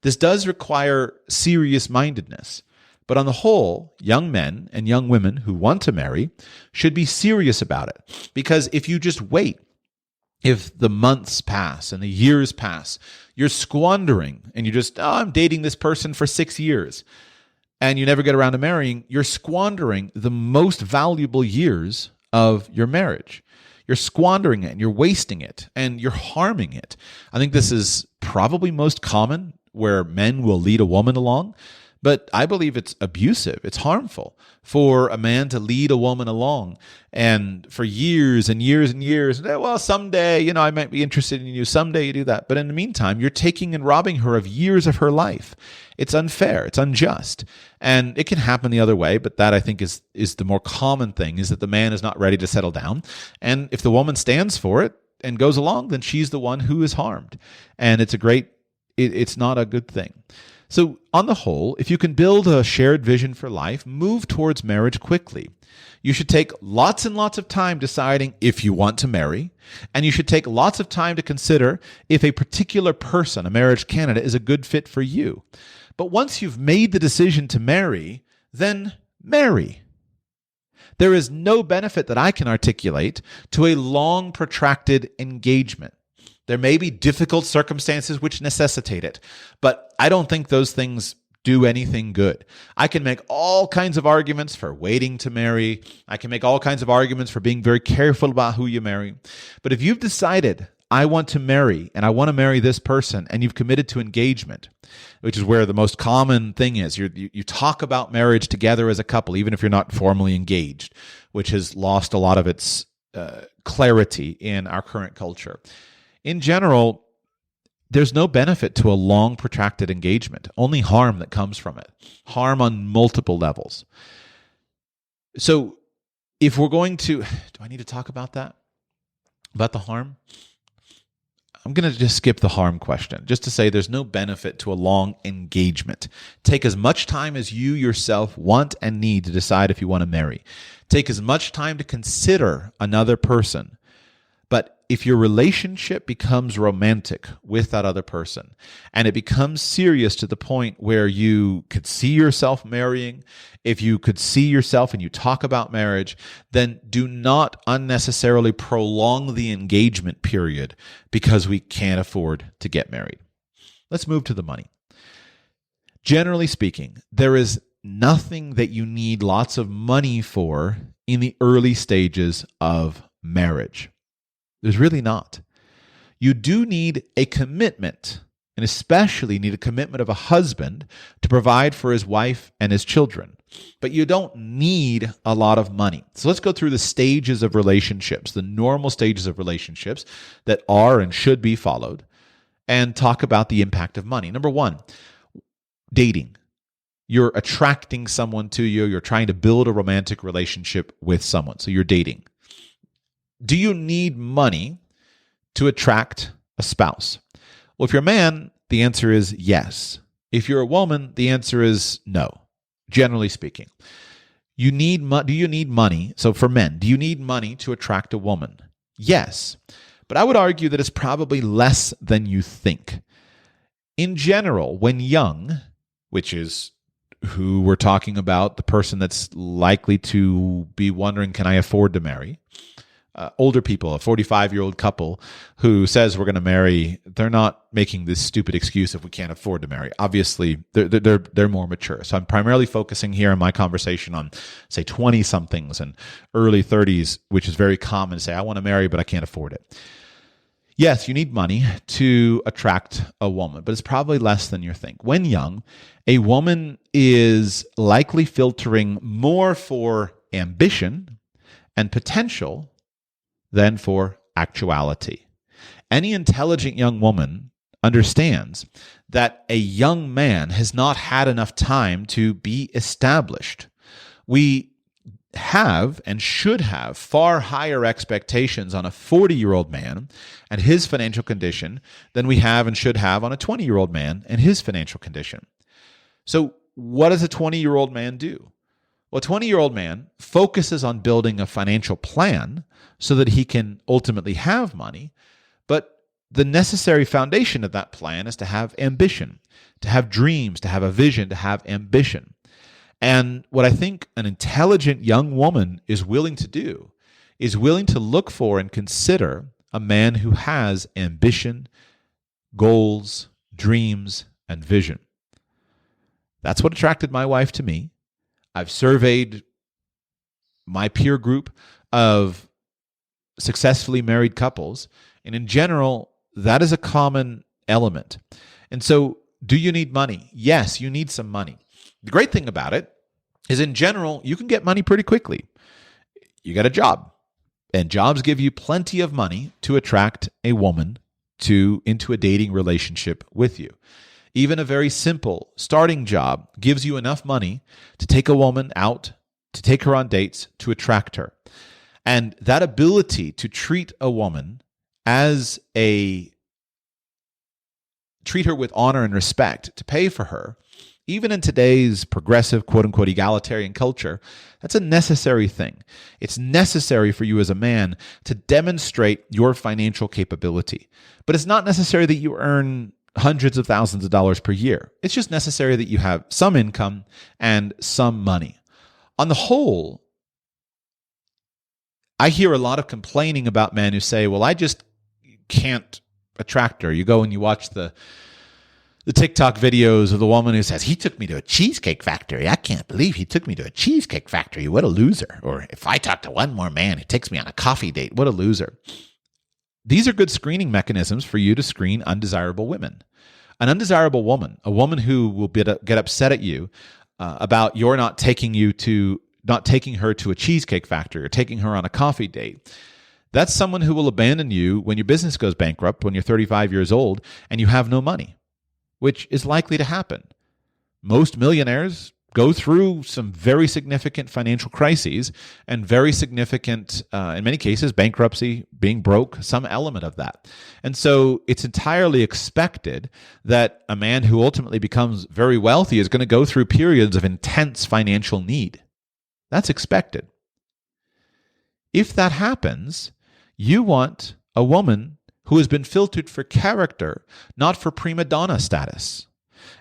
[SPEAKER 1] This does require serious mindedness. But on the whole, young men and young women who want to marry should be serious about it. Because if you just wait, if the months pass and the years pass, you're squandering and you just, I'm dating this person for 6 years and you never get around to marrying, you're squandering the most valuable years of your marriage. You're squandering it and you're wasting it and you're harming it. I think this is probably most common where men will lead a woman along. But I believe it's abusive. It's harmful for a man to lead a woman along and for years and years and years. Well, someday, I might be interested in you. Someday you do that. But in the meantime, you're taking and robbing her of years of her life. It's unfair. It's unjust. And it can happen the other way. But that I think is the more common thing, is that the man is not ready to settle down. And if the woman stands for it and goes along, then she's the one who is harmed. And it's not a good thing. So on the whole, if you can build a shared vision for life, move towards marriage quickly. You should take lots and lots of time deciding if you want to marry, and you should take lots of time to consider if a particular person, a marriage candidate, is a good fit for you. But once you've made the decision to marry, then marry. There is no benefit that I can articulate to a long, protracted engagement. There may be difficult circumstances which necessitate it, but I don't think those things do anything good. I can make all kinds of arguments for waiting to marry. I can make all kinds of arguments for being very careful about who you marry. But if you've decided, I want to marry and I want to marry this person, and you've committed to engagement, which is where the most common thing is. You talk about marriage together as a couple, even if you're not formally engaged, which has lost a lot of its clarity in our current culture. In general, there's no benefit to a long, protracted engagement, only harm that comes from it, harm on multiple levels. So if we're going to, do I need to talk about that? About the harm? I'm going to just skip the harm question, just to say there's no benefit to a long engagement. Take as much time as you yourself want and need to decide if you want to marry. Take as much time to consider another person. But if your relationship becomes romantic with that other person and it becomes serious to the point where you could see yourself marrying, if you could see yourself and you talk about marriage, then do not unnecessarily prolong the engagement period because we can't afford to get married. Let's move to the money. Generally speaking, there is nothing that you need lots of money for in the early stages of marriage. There's really not. You do need a commitment, and especially need a commitment of a husband to provide for his wife and his children. But you don't need a lot of money. So let's go through the stages of relationships, the normal stages of relationships that are and should be followed, and talk about the impact of money. Number one, dating. You're attracting someone to you. You're trying to build a romantic relationship with someone. So you're dating. Do you need money to attract a spouse? Well, if you're a man, the answer is yes. If you're a woman, the answer is no, generally speaking. Do you need money? So for men, do you need money to attract a woman? Yes. But I would argue that it's probably less than you think. In general, when young, which is who we're talking about, the person that's likely to be wondering, can I afford to marry? Older people, a 45-year-old couple who says we're going to marry, they're not making this stupid excuse if we can't afford to marry. Obviously, they're more mature. So I'm primarily focusing here in my conversation on, say, 20-somethings and early 30s, which is very common to say, I want to marry, but I can't afford it. Yes, you need money to attract a woman, but it's probably less than you think. When young, a woman is likely filtering more for ambition and potential than for actuality. Any intelligent young woman understands that a young man has not had enough time to be established. We have and should have far higher expectations on a 40-year-old man and his financial condition than we have and should have on a 20-year-old man and his financial condition. So what does a 20-year-old man do? Well, a 20-year-old man focuses on building a financial plan so that he can ultimately have money, but the necessary foundation of that plan is to have ambition, to have dreams, to have a vision, to have ambition. And what I think an intelligent young woman is willing to do is willing to look for and consider a man who has ambition, goals, dreams, and vision. That's what attracted my wife to me. I've surveyed my peer group of successfully married couples, and in general, that is a common element. And so, do you need money? Yes, you need some money. The great thing about it is, in general, you can get money pretty quickly. You get a job, and jobs give you plenty of money to attract a woman into a dating relationship with you. Even a very simple starting job gives you enough money to take a woman out, to take her on dates, to attract her. And that ability to treat a woman treat her with honor and respect, to pay for her, even in today's progressive, quote-unquote, egalitarian culture, that's a necessary thing. It's necessary for you as a man to demonstrate your financial capability. But it's not necessary that you earn hundreds of thousands of dollars per year. It's just necessary that you have some income and some money. On the whole, I hear a lot of complaining about men who say, well, I just can't attract her. You go and you watch the TikTok videos of the woman who says, he took me to a cheesecake factory. I can't believe he took me to a cheesecake factory. What a loser. Or if I talk to one more man who takes me on a coffee date, what a loser. These are good screening mechanisms for you to screen undesirable women. An undesirable woman, a woman who will get upset at you about your not taking her to a cheesecake factory or taking her on a coffee date. That's someone who will abandon you when your business goes bankrupt, when you're 35 years old and you have no money, which is likely to happen. Most millionaires go through some very significant financial crises and very significant, in many cases, bankruptcy, being broke, some element of that. And so it's entirely expected that a man who ultimately becomes very wealthy is going to go through periods of intense financial need. That's expected. If that happens, you want a woman who has been filtered for character, not for prima donna status.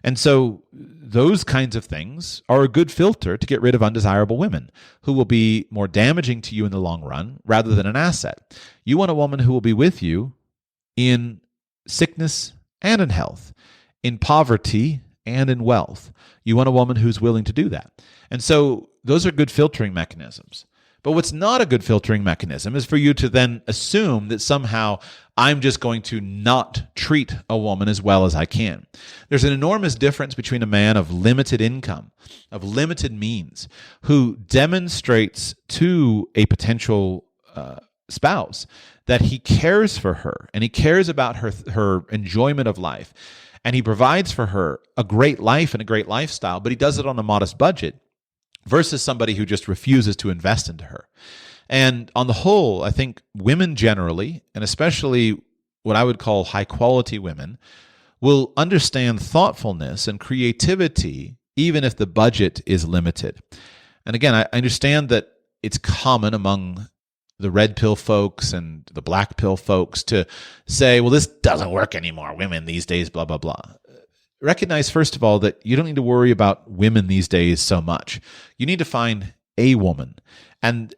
[SPEAKER 1] And so those kinds of things are a good filter to get rid of undesirable women who will be more damaging to you in the long run rather than an asset. You want a woman who will be with you in sickness and in health, in poverty and in wealth. You want a woman who's willing to do that. And so those are good filtering mechanisms. But what's not a good filtering mechanism is for you to then assume that somehow I'm just going to not treat a woman as well as I can. There's an enormous difference between a man of limited income, of limited means, who demonstrates to a potential spouse that he cares for her and he cares about her enjoyment of life, and he provides for her a great life and a great lifestyle, but he does it on a modest budget, versus somebody who just refuses to invest into her. And on the whole, I think women generally, and especially what I would call high-quality women, will understand thoughtfulness and creativity even if the budget is limited. And again, I understand that it's common among the red pill folks and the black pill folks to say, well, this doesn't work anymore. Women these days, blah, blah, blah. Recognize, first of all, that you don't need to worry about women these days so much. You need to find a woman. And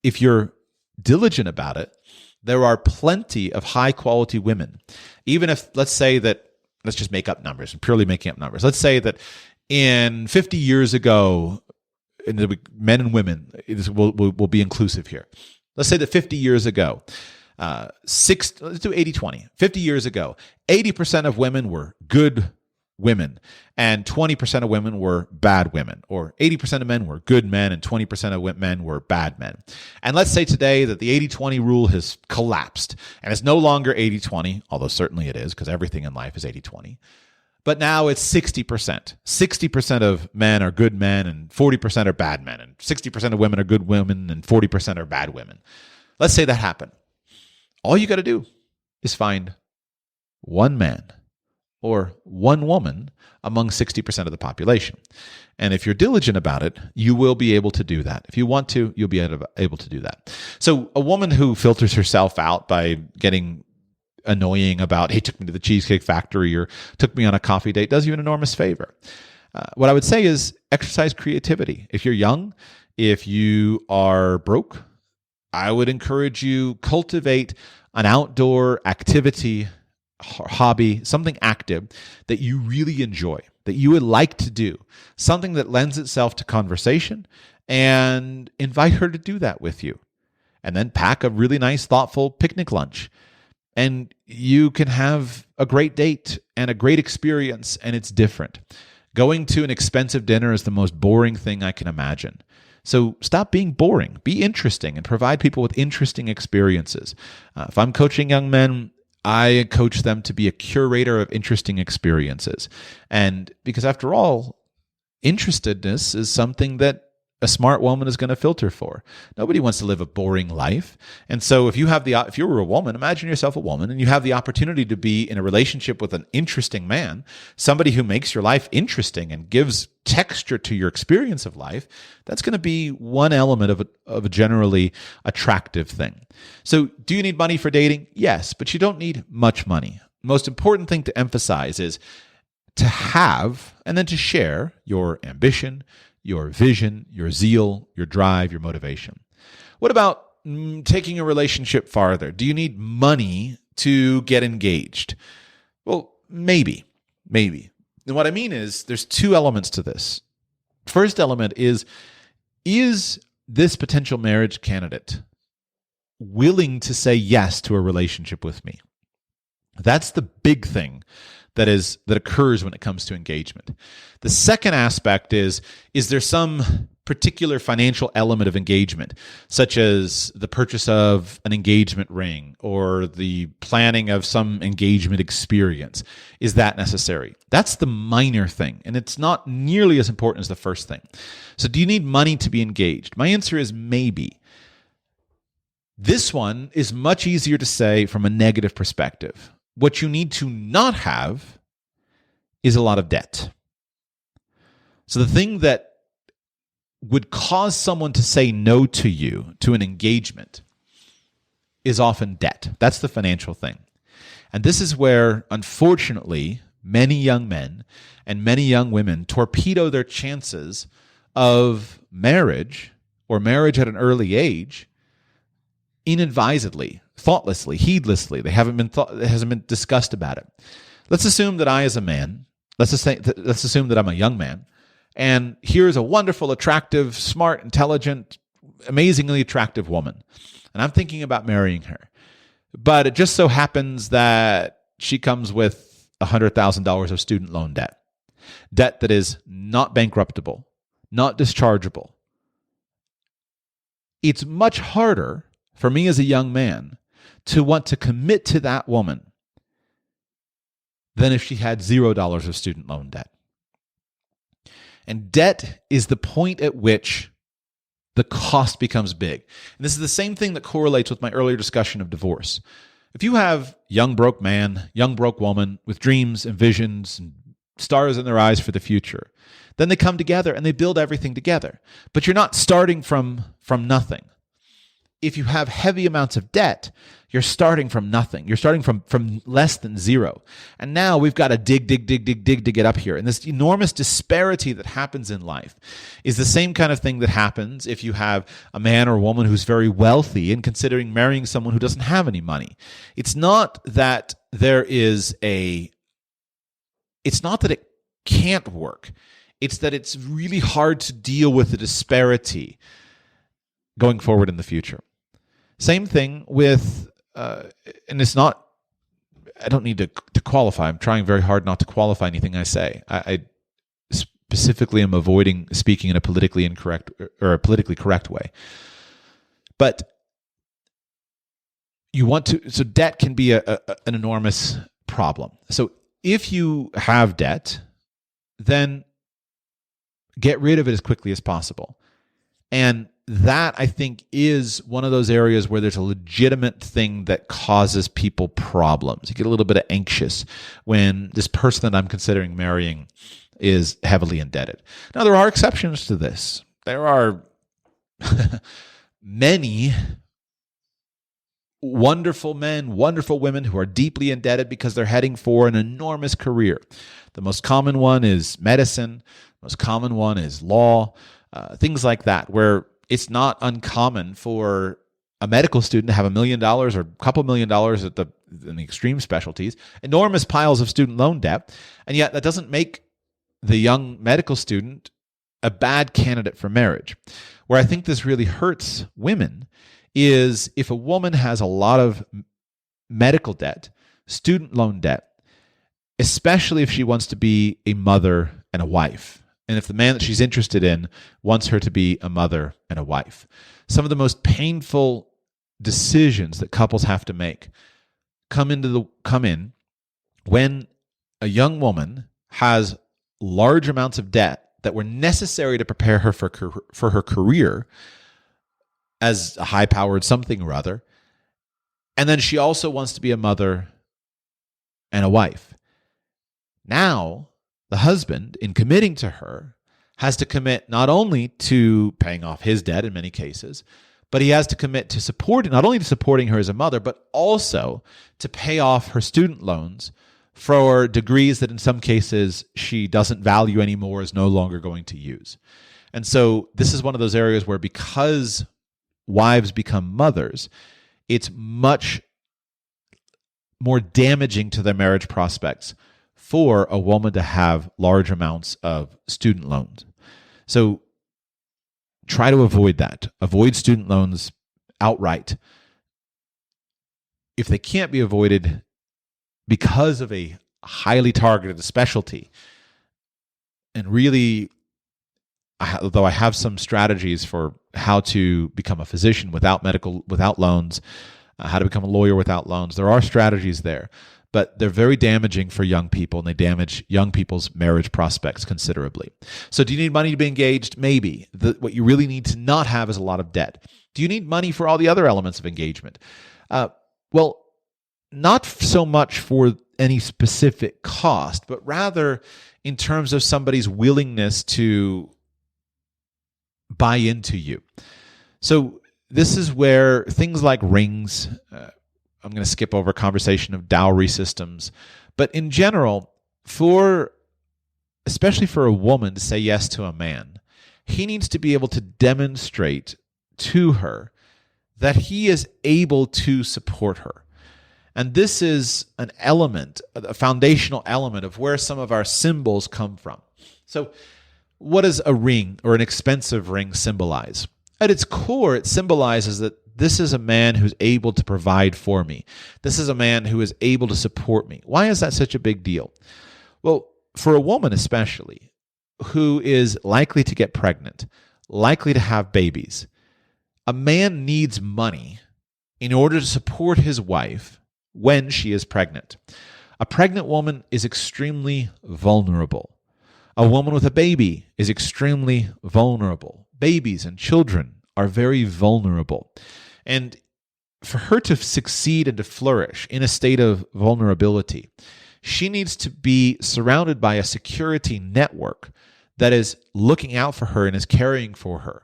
[SPEAKER 1] if you're diligent about it, there are plenty of high-quality women. Even if, let's just make up numbers, I'm purely making up numbers. Let's say that in 50 years ago, men and women, we'll be inclusive here. Let's say that 50 years ago, let's do 80-20. 50 years ago, 80% of women were good women and 20% of women were bad women, or 80% of men were good men and 20% of men were bad men. And let's say today that the 80-20 rule has collapsed and it's no longer 80-20, although certainly it is because everything in life is 80-20. but now it's 60%. 60% of men are good men and 40% are bad men, and 60% of women are good women and 40% are bad women. Let's say that happened. All you got to do is find one man or one woman among 60% of the population. And if you're diligent about it, you will be able to do that. If you want to, you'll be able to do that. So a woman who filters herself out by getting annoying about, hey, took me to the Cheesecake Factory or took me on a coffee date, does you an enormous favor. What I would say is exercise creativity. If you're young, if you are broke, I would encourage you cultivate an outdoor activity, hobby, something active that you really enjoy, that you would like to do, something that lends itself to conversation, and invite her to do that with you. And then pack a really nice, thoughtful picnic lunch. And you can have a great date and a great experience, and it's different. Going to an expensive dinner is the most boring thing I can imagine. So stop being boring. Be interesting and provide people with interesting experiences. If I'm coaching young men, I coach them to be a curator of interesting experiences. And because after all, interestedness is something that a smart woman is going to filter for. Nobody wants to live a boring life. And so if you were a woman, imagine yourself a woman, and you have the opportunity to be in a relationship with an interesting man, somebody who makes your life interesting and gives texture to your experience of life, that's going to be one element of a generally attractive thing. So do you need money for dating? Yes, but you don't need much money. Most important thing to emphasize is to have and then to share your ambition, your vision, your zeal, your drive, your motivation. What about taking a relationship farther? Do you need money to get engaged? Well, maybe. And what I mean is there's two elements to this. First element is this potential marriage candidate willing to say yes to a relationship with me? That's the big thing that occurs when it comes to engagement. The second aspect is there some particular financial element of engagement, such as the purchase of an engagement ring or the planning of some engagement experience? Is that necessary? That's the minor thing, and it's not nearly as important as the first thing. So do you need money to be engaged? My answer is maybe. This one is much easier to say from a negative perspective. What you need to not have is a lot of debt. So the thing that would cause someone to say no to you, to an engagement, is often debt. That's the financial thing. And this is where, unfortunately, many young men and many young women torpedo their chances of marriage or marriage at an early age inadvisedly, thoughtlessly, heedlessly. It hasn't been discussed about it. Let's assume that I, as a man, let's assume that I'm a young man, and here's a wonderful, attractive, smart, intelligent, amazingly attractive woman, and I'm thinking about marrying her. But it just so happens that she comes with $100,000 of student loan debt that is not bankruptable, not dischargeable. It's much harder for me as a young man to want to commit to that woman than if she had $0 of student loan debt. And debt is the point at which the cost becomes big. And this is the same thing that correlates with my earlier discussion of divorce. If you have young broke man, young broke woman with dreams and visions and stars in their eyes for the future, then they come together and they build everything together. But you're not starting from nothing. If you have heavy amounts of debt, you're starting from nothing. You're starting from less than zero. And now we've got to dig to get up here. And this enormous disparity that happens in life is the same kind of thing that happens if you have a man or a woman who's very wealthy and considering marrying someone who doesn't have any money. It's not that it can't work. It's that it's really hard to deal with the disparity going forward in the future. Same thing with, and it's not, I don't need to qualify. I'm trying very hard not to qualify anything I say. I specifically am avoiding speaking in a politically incorrect or a politically correct way. But so debt can be an enormous problem. So if you have debt, then get rid of it as quickly as possible. And that, I think, is one of those areas where there's a legitimate thing that causes people problems. You get a little bit of anxious when this person that I'm considering marrying is heavily indebted. Now, there are exceptions to this. There are many wonderful men, wonderful women who are deeply indebted because they're heading for an enormous career. The most common one is medicine. The most common one is law, things like that, where it's not uncommon for a medical student to have $1 million or a couple $1 million in the extreme specialties, enormous piles of student loan debt, and yet that doesn't make the young medical student a bad candidate for marriage. Where I think this really hurts women is if a woman has a lot of medical debt, student loan debt, especially if she wants to be a mother and a wife, and if the man that she's interested in wants her to be a mother and a wife. Some of the most painful decisions that couples have to make come in when a young woman has large amounts of debt that were necessary to prepare her for her career as a high-powered something or other, and then she also wants to be a mother and a wife. Now, the husband, in committing to her, has to commit not only to paying off his debt in many cases, but he has to commit to not only to supporting her as a mother, but also to pay off her student loans for degrees that in some cases she doesn't value anymore, is no longer going to use. And so this is one of those areas where, because wives become mothers, it's much more damaging to their marriage prospects for a woman to have large amounts of student loans. So try to avoid that. Avoid student loans outright. If they can't be avoided because of a highly targeted specialty, and really, although I have some strategies for how to become a physician without loans, how to become a lawyer without loans, there are strategies there. But they're very damaging for young people, and they damage young people's marriage prospects considerably. So do you need money to be engaged? Maybe. What you really need to not have is a lot of debt. Do you need money for all the other elements of engagement? Well, not so much for any specific cost, but rather in terms of somebody's willingness to buy into you. So this is where things like rings, I'm going to skip over a conversation of dowry systems, but in general, especially for a woman to say yes to a man, he needs to be able to demonstrate to her that he is able to support her. And this is an element, a foundational element of where some of our symbols come from. So what does a ring or an expensive ring symbolize? At its core, it symbolizes that this is a man who's able to provide for me. This is a man who is able to support me. Why is that such a big deal? Well, for a woman especially, who is likely to get pregnant, likely to have babies, a man needs money in order to support his wife when she is pregnant. A pregnant woman is extremely vulnerable. A woman with a baby is extremely vulnerable. Babies and children are very vulnerable. And for her to succeed and to flourish in a state of vulnerability, she needs to be surrounded by a security network that is looking out for her and is caring for her.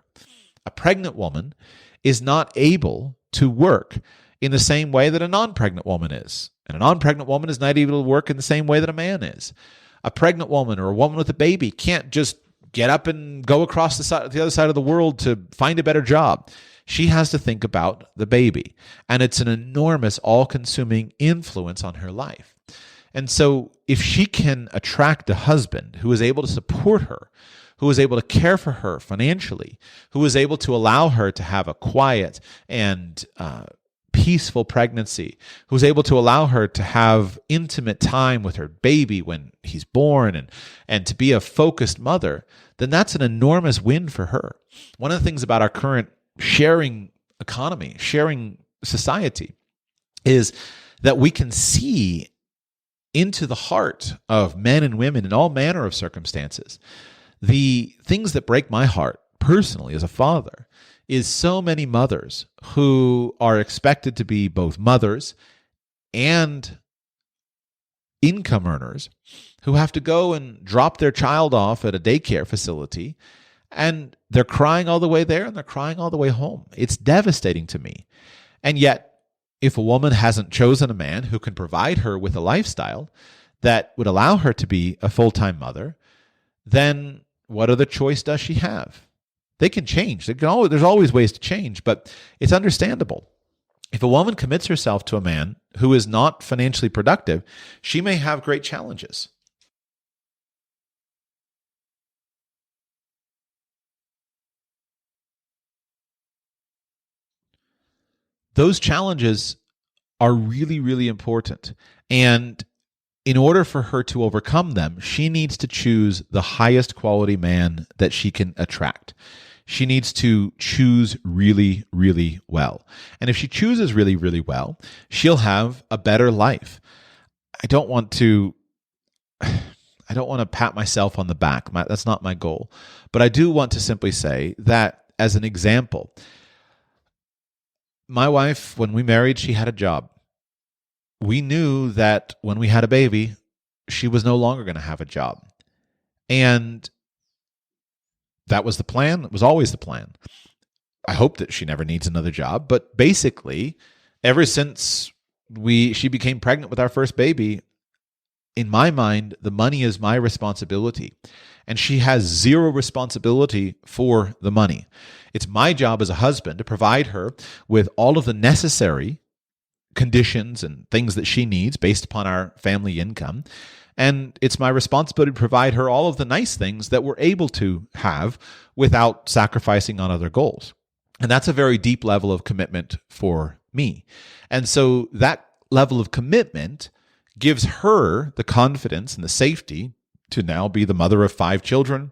[SPEAKER 1] A pregnant woman is not able to work in the same way that a non-pregnant woman is. And a non-pregnant woman is not able to work in the same way that a man is. A pregnant woman or a woman with a baby can't just get up and go across the other side of the world to find a better job. She has to think about the baby. And it's an enormous, all-consuming influence on her life. And so if she can attract a husband who is able to support her, who is able to care for her financially, who is able to allow her to have a quiet and peaceful pregnancy, who's able to allow her to have intimate time with her baby when he's born and to be a focused mother, then that's an enormous win for her. One of the things about our current sharing economy, sharing society, is that we can see into the heart of men and women in all manner of circumstances. The things that break my heart personally as a father is so many mothers who are expected to be both mothers and income earners who have to go and drop their child off at a daycare facility, and they're crying all the way there and they're crying all the way home. It's devastating to me. And yet, if a woman hasn't chosen a man who can provide her with a lifestyle that would allow her to be a full-time mother, then what other choice does she have? They can change. There's always ways to change, but it's understandable. If a woman commits herself to a man who is not financially productive, she may have great challenges. Those challenges are really, really important. And in order for her to overcome them, she needs to choose the highest quality man that she can attract. She needs to choose really, really well. And if she chooses really, really well, she'll have a better life. I don't want to pat myself on the back. That's not my goal. But I do want to simply say that as an example, my wife, when we married, she had a job. We knew that when we had a baby, she was no longer going to have a job. And that was the plan. It was always the plan. I hope that she never needs another job. But basically, ever since she became pregnant with our first baby, in my mind, the money is my responsibility. And she has zero responsibility for the money. It's my job as a husband to provide her with all of the necessary conditions and things that she needs based upon our family income. And it's my responsibility to provide her all of the nice things that we're able to have without sacrificing on other goals. And that's a very deep level of commitment for me. And so that level of commitment gives her the confidence and the safety to now be the mother of 5 children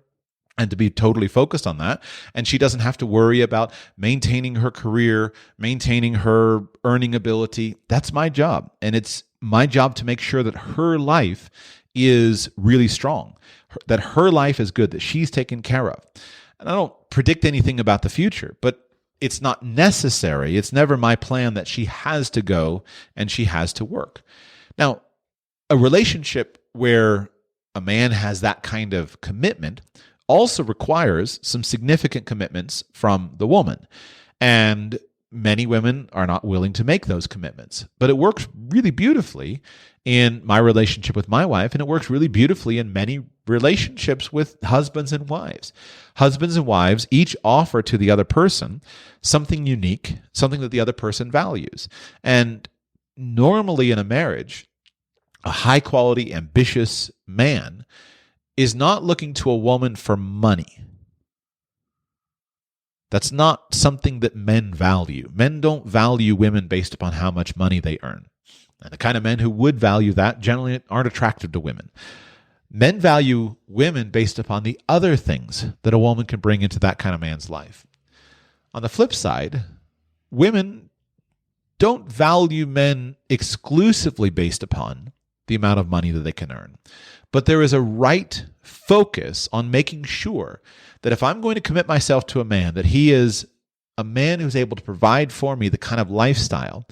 [SPEAKER 1] and to be totally focused on that. And she doesn't have to worry about maintaining her career, maintaining her earning ability. That's my job. And it's my job to make sure that her life is really strong, that her life is good, that she's taken care of. And I don't predict anything about the future, but it's not necessary. It's never my plan that she has to go and she has to work. Now, a relationship where a man has that kind of commitment also requires some significant commitments from the woman. And many women are not willing to make those commitments. But it works really beautifully in my relationship with my wife, and it works really beautifully in many relationships with husbands and wives. Husbands and wives each offer to the other person something unique, something that the other person values. And normally in a marriage, a high-quality, ambitious man is not looking to a woman for money. That's not something that men value. Men don't value women based upon how much money they earn. And the kind of men who would value that generally aren't attractive to women. Men value women based upon the other things that a woman can bring into that kind of man's life. On the flip side, women don't value men exclusively based upon the amount of money that they can earn. But there is a right focus on making sure that if I'm going to commit myself to a man, that he is a man who's able to provide for me the kind of lifestyle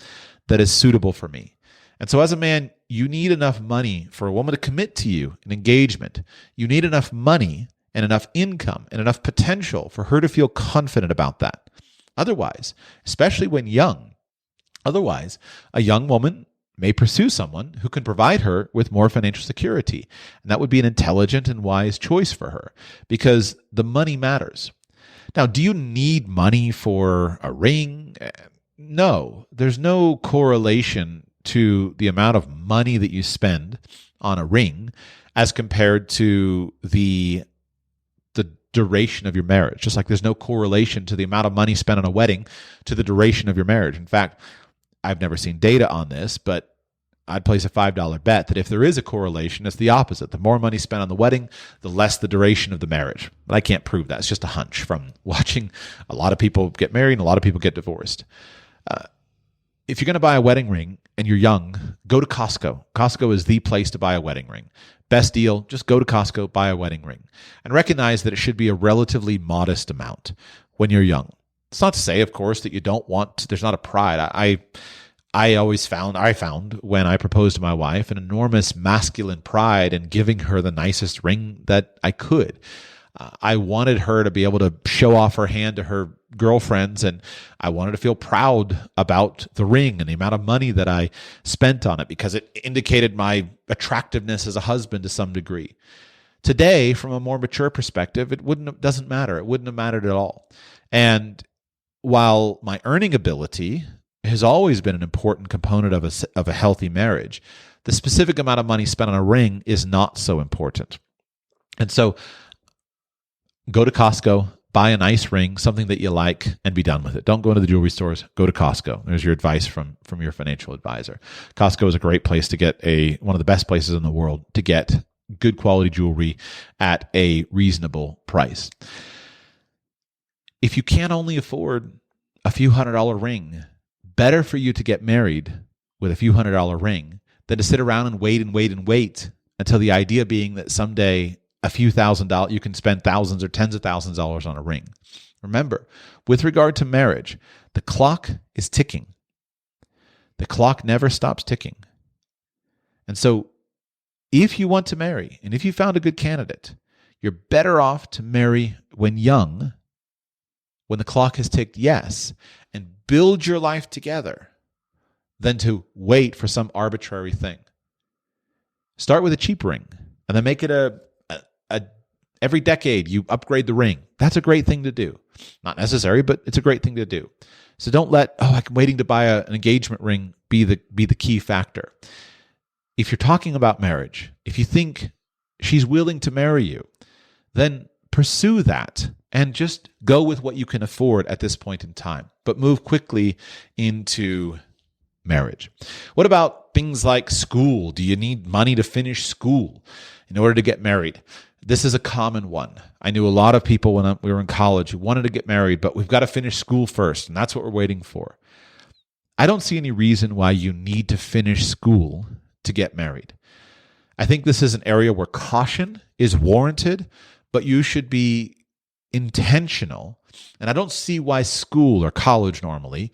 [SPEAKER 1] that is suitable for me. And so as a man, you need enough money for a woman to commit to you an engagement. You need enough money and enough income and enough potential for her to feel confident about that. Otherwise, especially when young, a young woman may pursue someone who can provide her with more financial security. And that would be an intelligent and wise choice for her because the money matters. Now, do you need money for a ring? No, there's no correlation to the amount of money that you spend on a ring as compared to the duration of your marriage. Just like there's no correlation to the amount of money spent on a wedding to the duration of your marriage. In fact, I've never seen data on this, but I'd place a $5 bet that if there is a correlation, it's the opposite. The more money spent on the wedding, the less the duration of the marriage. But I can't prove that. It's just a hunch from watching a lot of people get married and a lot of people get divorced. If you're going to buy a wedding ring and you're young, go to Costco. Costco is the place to buy a wedding ring. Best deal, just go to Costco, buy a wedding ring. And recognize that it should be a relatively modest amount when you're young. It's not to say, of course, that you don't want, there's not a pride. I found when I proposed to my wife an enormous masculine pride in giving her the nicest ring that I could. I wanted her to be able to show off her hand to her girlfriends, and I wanted to feel proud about the ring and the amount of money that I spent on it because it indicated my attractiveness as a husband to some degree. Today, from a more mature perspective, doesn't matter. It wouldn't have mattered at all. And while my earning ability has always been an important component of a healthy marriage, the specific amount of money spent on a ring is not so important. And so go to Costco, buy a nice ring, something that you like, and be done with it. Don't go into the jewelry stores. Go to Costco. There's your advice from your financial advisor. Costco is a great place to get one of the best places in the world to get good quality jewelry at a reasonable price. If you can't only afford a few $100 ring, better for you to get married with a few $100 ring than to sit around and wait until the idea being that someday a few $1,000s, you can spend thousands or tens of thousands of dollars on a ring. Remember, with regard to marriage, the clock is ticking. The clock never stops ticking. And so if you want to marry, and if you found a good candidate, you're better off to marry when young, when the clock has ticked, yes, and build your life together than to wait for some arbitrary thing. Start with a cheap ring and then make it every decade you upgrade the ring. That's a great thing to do. Not necessary, but it's a great thing to do. So don't let, I'm waiting to buy an engagement ring be the key factor. If you're talking about marriage, if you think she's willing to marry you, then pursue that and just go with what you can afford at this point in time, but move quickly into marriage. What about things like school? Do you need money to finish school in order to get married? This is a common one. I knew a lot of people when we were in college who wanted to get married, but we've got to finish school first, and that's what we're waiting for. I don't see any reason why you need to finish school to get married. I think this is an area where caution is warranted, but you should be intentional. And I don't see why school or college normally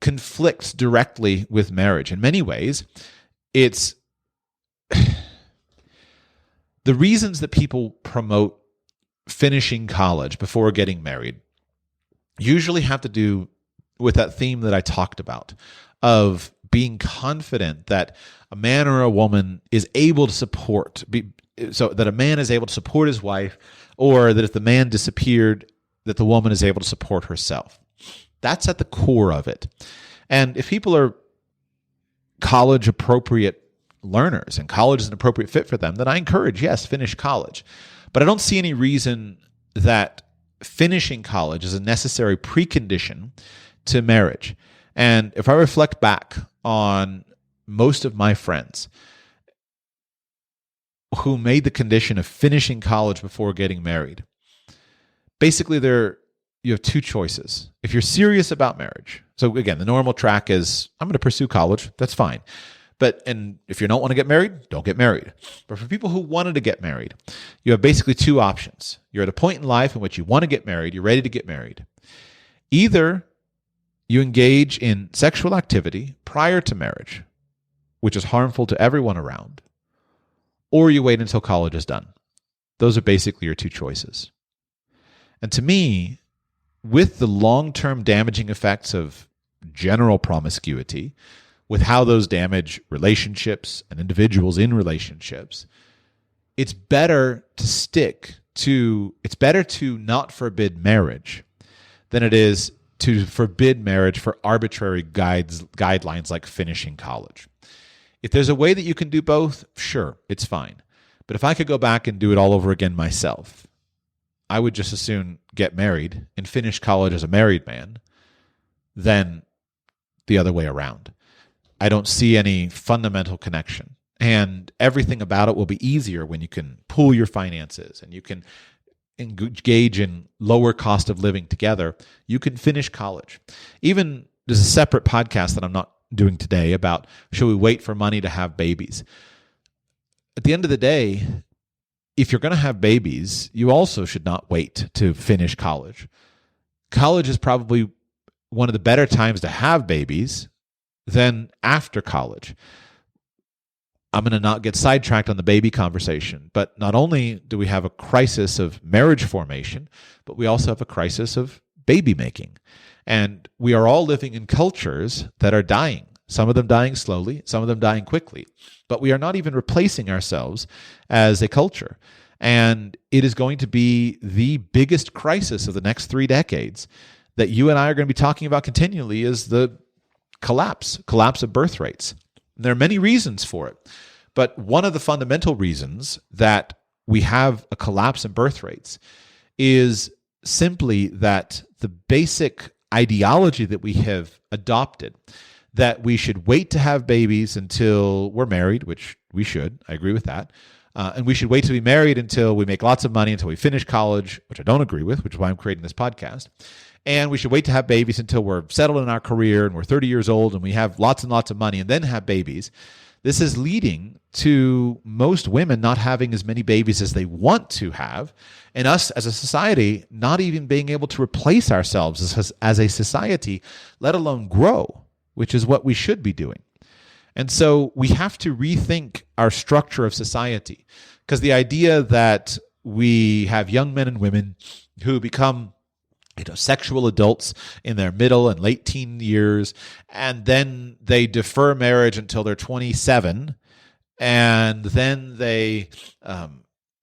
[SPEAKER 1] conflicts directly with marriage. In many ways, it's the reasons that people promote finishing college before getting married usually have to do with that theme that I talked about of being confident that a man or a woman is able to so that a man is able to support his wife, or that if the man disappeared, that the woman is able to support herself. That's at the core of it. And if people are college appropriate learners and college is an appropriate fit for them, then I encourage, yes, finish college. But I don't see any reason that finishing college is a necessary precondition to marriage. And if I reflect back on most of my friends who made the condition of finishing college before getting married, basically you have two choices. If you're serious about marriage, so again, the normal track is, I'm going to pursue college, that's fine. And if you don't want to get married, don't get married. But for people who wanted to get married, you have basically two options. You're at a point in life in which you want to get married, you're ready to get married. Either you engage in sexual activity prior to marriage, which is harmful to everyone around, or you wait until college is done. Those are basically your two choices. And to me, with the long-term damaging effects of general promiscuity, with how those damage relationships and individuals in relationships, it's better to not forbid marriage than it is to forbid marriage for arbitrary guidelines like finishing college. If there's a way that you can do both, sure, it's fine. But if I could go back and do it all over again myself, I would just as soon get married and finish college as a married man than the other way around. I don't see any fundamental connection. And everything about it will be easier when you can pool your finances and you can engage in lower cost of living together. You can finish college. Even there's a separate podcast that I'm not doing today about should we wait for money to have babies. At the end of the day, if you're going to have babies, you also should not wait to finish college. College is probably one of the better times to have babies than after college. I'm going to not get sidetracked on the baby conversation, but not only do we have a crisis of marriage formation, but we also have a crisis of baby making. And we are all living in cultures that are dying, some of them dying slowly, some of them dying quickly. But we are not even replacing ourselves as a culture. And it is going to be the biggest crisis of the next 3 decades that you and I are going to be talking about continually is the collapse of birth rates. There are many reasons for it, but one of the fundamental reasons that we have a collapse in birth rates is simply that the basic ideology that we have adopted, that we should wait to have babies until we're married, which we should, I agree with that, and we should wait to be married until we make lots of money, until we finish college, which I don't agree with, which is why I'm creating this podcast. And we should wait to have babies until we're settled in our career and we're 30 years old and we have lots and lots of money and then have babies. This is leading to most women not having as many babies as they want to have, and us as a society not even being able to replace ourselves as a society, let alone grow, which is what we should be doing. And so we have to rethink our structure of society, because the idea that we have young men and women who become sexual adults in their middle and late teen years, and then they defer marriage until they're 27, and then they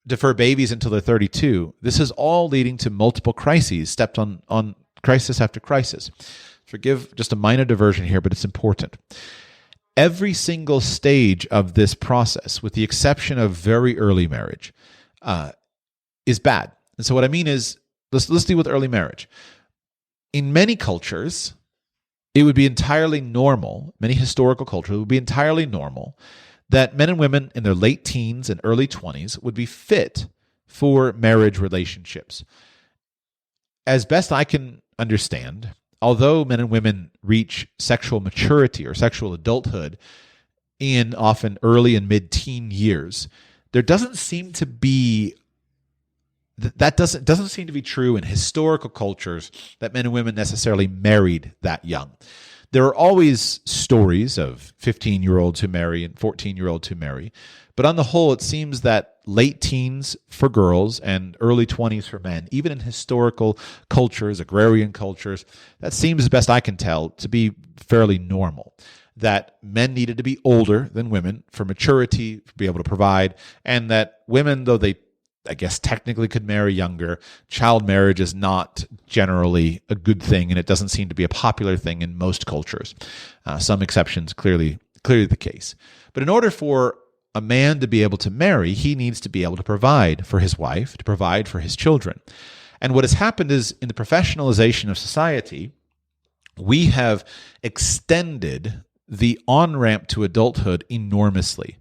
[SPEAKER 1] defer babies until they're 32. This is all leading to multiple crises, stepped on crisis after crisis. Forgive just a minor diversion here, but it's important. Every single stage of this process, with the exception of very early marriage, is bad. And so what I mean is, let's deal with early marriage. In many cultures, it would be entirely normal, many historical cultures, it would be entirely normal that men and women in their late teens and early 20s would be fit for marriage relationships. As best I can understand, although men and women reach sexual maturity or sexual adulthood in often early and mid-teen years, there doesn't seem to be that doesn't seem to be true in historical cultures that men and women necessarily married that young. There are always stories of 15-year-olds who marry and 14-year-olds who marry, but on the whole, it seems that late teens for girls and early 20s for men, even in historical cultures, agrarian cultures, that seems, as best I can tell, to be fairly normal. That men needed to be older than women for maturity, to be able to provide, and that women, though they technically could marry younger, child marriage is not generally a good thing, and it doesn't seem to be a popular thing in most cultures. Some exceptions, clearly the case. But in order for a man to be able to marry, he needs to be able to provide for his wife, to provide for his children. And what has happened is, in the professionalization of society, we have extended the on-ramp to adulthood enormously.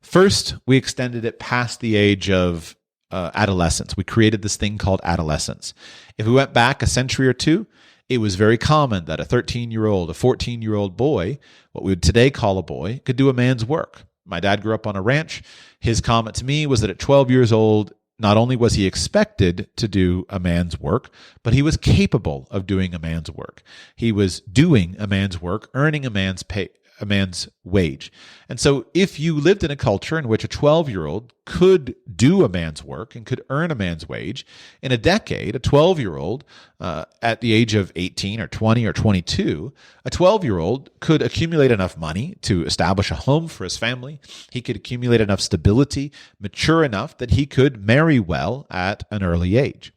[SPEAKER 1] First, we extended it past the age of adolescence. We created this thing called adolescence. If we went back a century or two, it was very common that a 13-year-old, a 14-year-old boy, what we would today call a boy, could do a man's work. My dad grew up on a ranch. His comment to me was that at 12 years old, not only was he expected to do a man's work, but he was capable of doing a man's work. He was doing a man's work, earning a man's pay, a man's wage. And so if you lived in a culture in which a 12-year-old could do a man's work and could earn a man's wage, in a decade, a 12-year-old at the age of 18 or 20 or 22, a 12-year-old could accumulate enough money to establish a home for his family. He could accumulate enough stability, mature enough that he could marry well at an early age.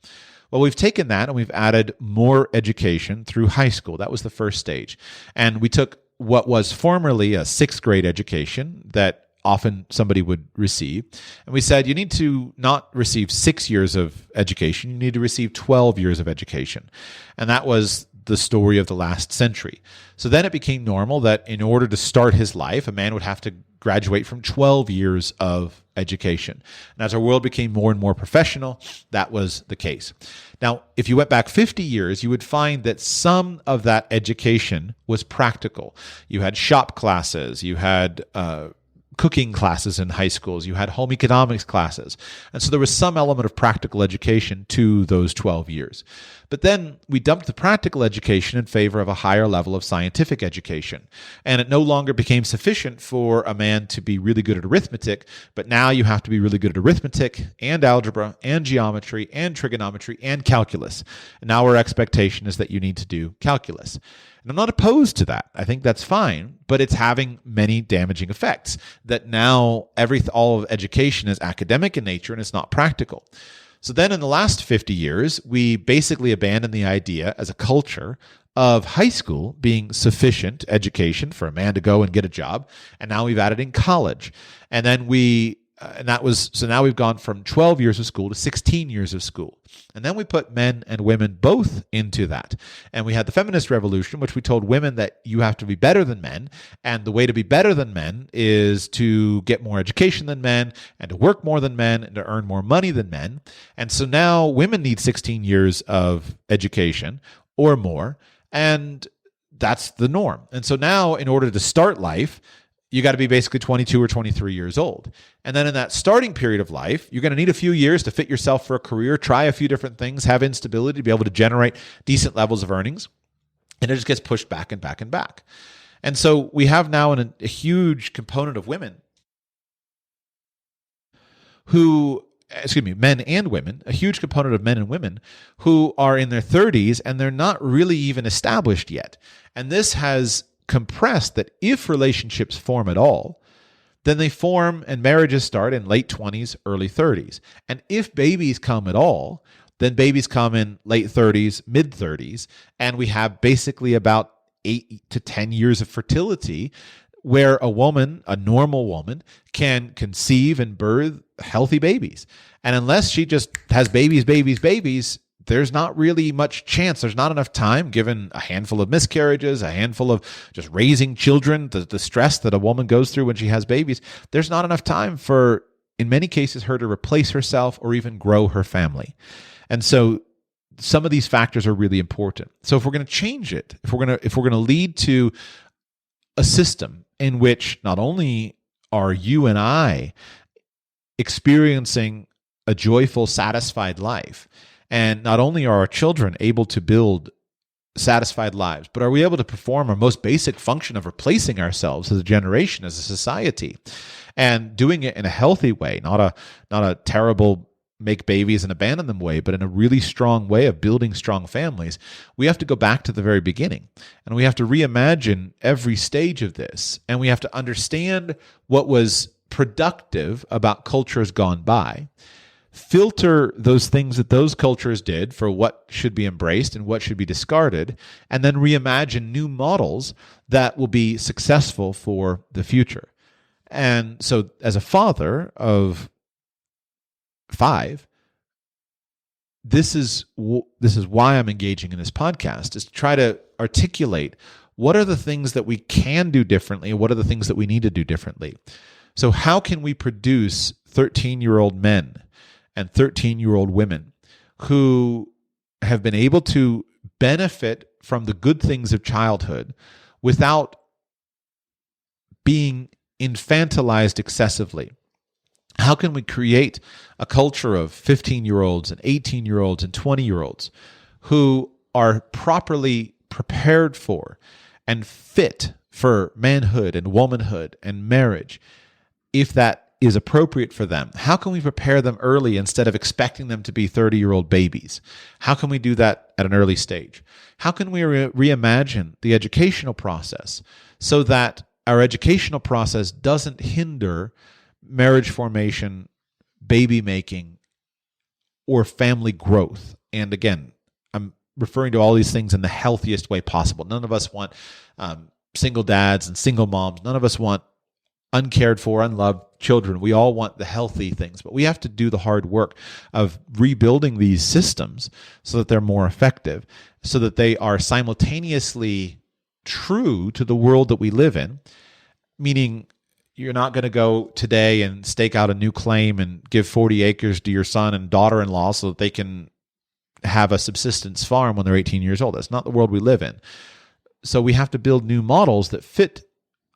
[SPEAKER 1] Well, we've taken that and we've added more education through high school. That was the first stage. And we took what was formerly a sixth grade education that often somebody would receive. And we said, you need to not receive 6 years of education, you need to receive 12 years of education. And that was
[SPEAKER 2] the story of the last century. So then it became normal that in order to start his life, a man would have to graduate from 12 years of education. And as our world became more and more professional, that was the case. Now, if you went back 50 years, you would find that some of that education was practical. You had shop classes, you had cooking classes in high schools, you had home economics classes. And so there was some element of practical education to those 12 years. But then we dumped the practical education in favor of a higher level of scientific education. And it no longer became sufficient for a man to be really good at arithmetic, but now you have to be really good at arithmetic and algebra and geometry and trigonometry and calculus. And now our expectation is that you need to do calculus. And I'm not opposed to that. I think that's fine, but it's having many damaging effects that now all of education is academic in nature and it's not practical. So then in the last 50 years, we basically abandoned the idea as a culture of high school being sufficient education for a man to go and get a job. And now we've added in college. And then so now we've gone from 12 years of school to 16 years of school. And then we put men and women both into that. And we had the feminist revolution, which we told women that you have to be better than men. And the way to be better than men is to get more education than men and to work more than men and to earn more money than men. And so now women need 16 years of education or more. And that's the norm. And so now in order to start life, you got to be basically 22 or 23 years old. And then in that starting period of life, you're going to need a few years to fit yourself for a career, try a few different things, have instability to be able to generate decent levels of earnings. And it just gets pushed back and back and back. And so we have now a huge component of women men and women, a huge component of men and women who are in their 30s and they're not really even established yet. And this has compressed that if relationships form at all, then they form and marriages start in late 20s, early 30s. And if babies come at all, then babies come in late 30s, mid 30s, and we have basically about 8 to 10 years of fertility where a normal woman, can conceive and birth healthy babies. And unless she just has babies, there's not really much chance. There's not enough time, given a handful of miscarriages, a handful of just raising children, the stress that a woman goes through when she has babies. There's not enough time for, in many cases, her to replace herself or even grow her family. And so some of these factors are really important. So if we're going to change it, if we're going to lead to a system in which not only are you and I experiencing a joyful, satisfied life, and not only are our children able to build satisfied lives, but are we able to perform our most basic function of replacing ourselves as a generation, as a society, and doing it in a healthy way, not a terrible make babies and abandon them way, but in a really strong way of building strong families. We have to go back to the very beginning, and we have to reimagine every stage of this, and we have to understand what was productive about cultures gone by, filter those things that those cultures did for what should be embraced and what should be discarded, and then reimagine new models that will be successful for the future. And so as a father of 5, this is why I'm engaging in this podcast, is to try to articulate what are the things that we can do differently and what are the things that we need to do differently. So how can we produce 13-year-old men and 13-year-old women who have been able to benefit from the good things of childhood without being infantilized excessively? How can we create a culture of 15-year-olds and 18-year-olds and 20-year-olds who are properly prepared for and fit for manhood and womanhood and marriage, if that is appropriate for them? How can we prepare them early instead of expecting them to be 30-year-old babies? How can we do that at an early stage? How can we reimagine the educational process so that our educational process doesn't hinder marriage formation, baby making, or family growth? And again, I'm referring to all these things in the healthiest way possible. None of us want single dads and single moms. None of us want uncared for, unloved children. We all want the healthy things, but we have to do the hard work of rebuilding these systems so that they're more effective, so that they are simultaneously true to the world that we live in, meaning you're not going to go today and stake out a new claim and give 40 acres to your son and daughter-in-law so that they can have a subsistence farm when they're 18 years old. That's not the world we live in. So we have to build new models that fit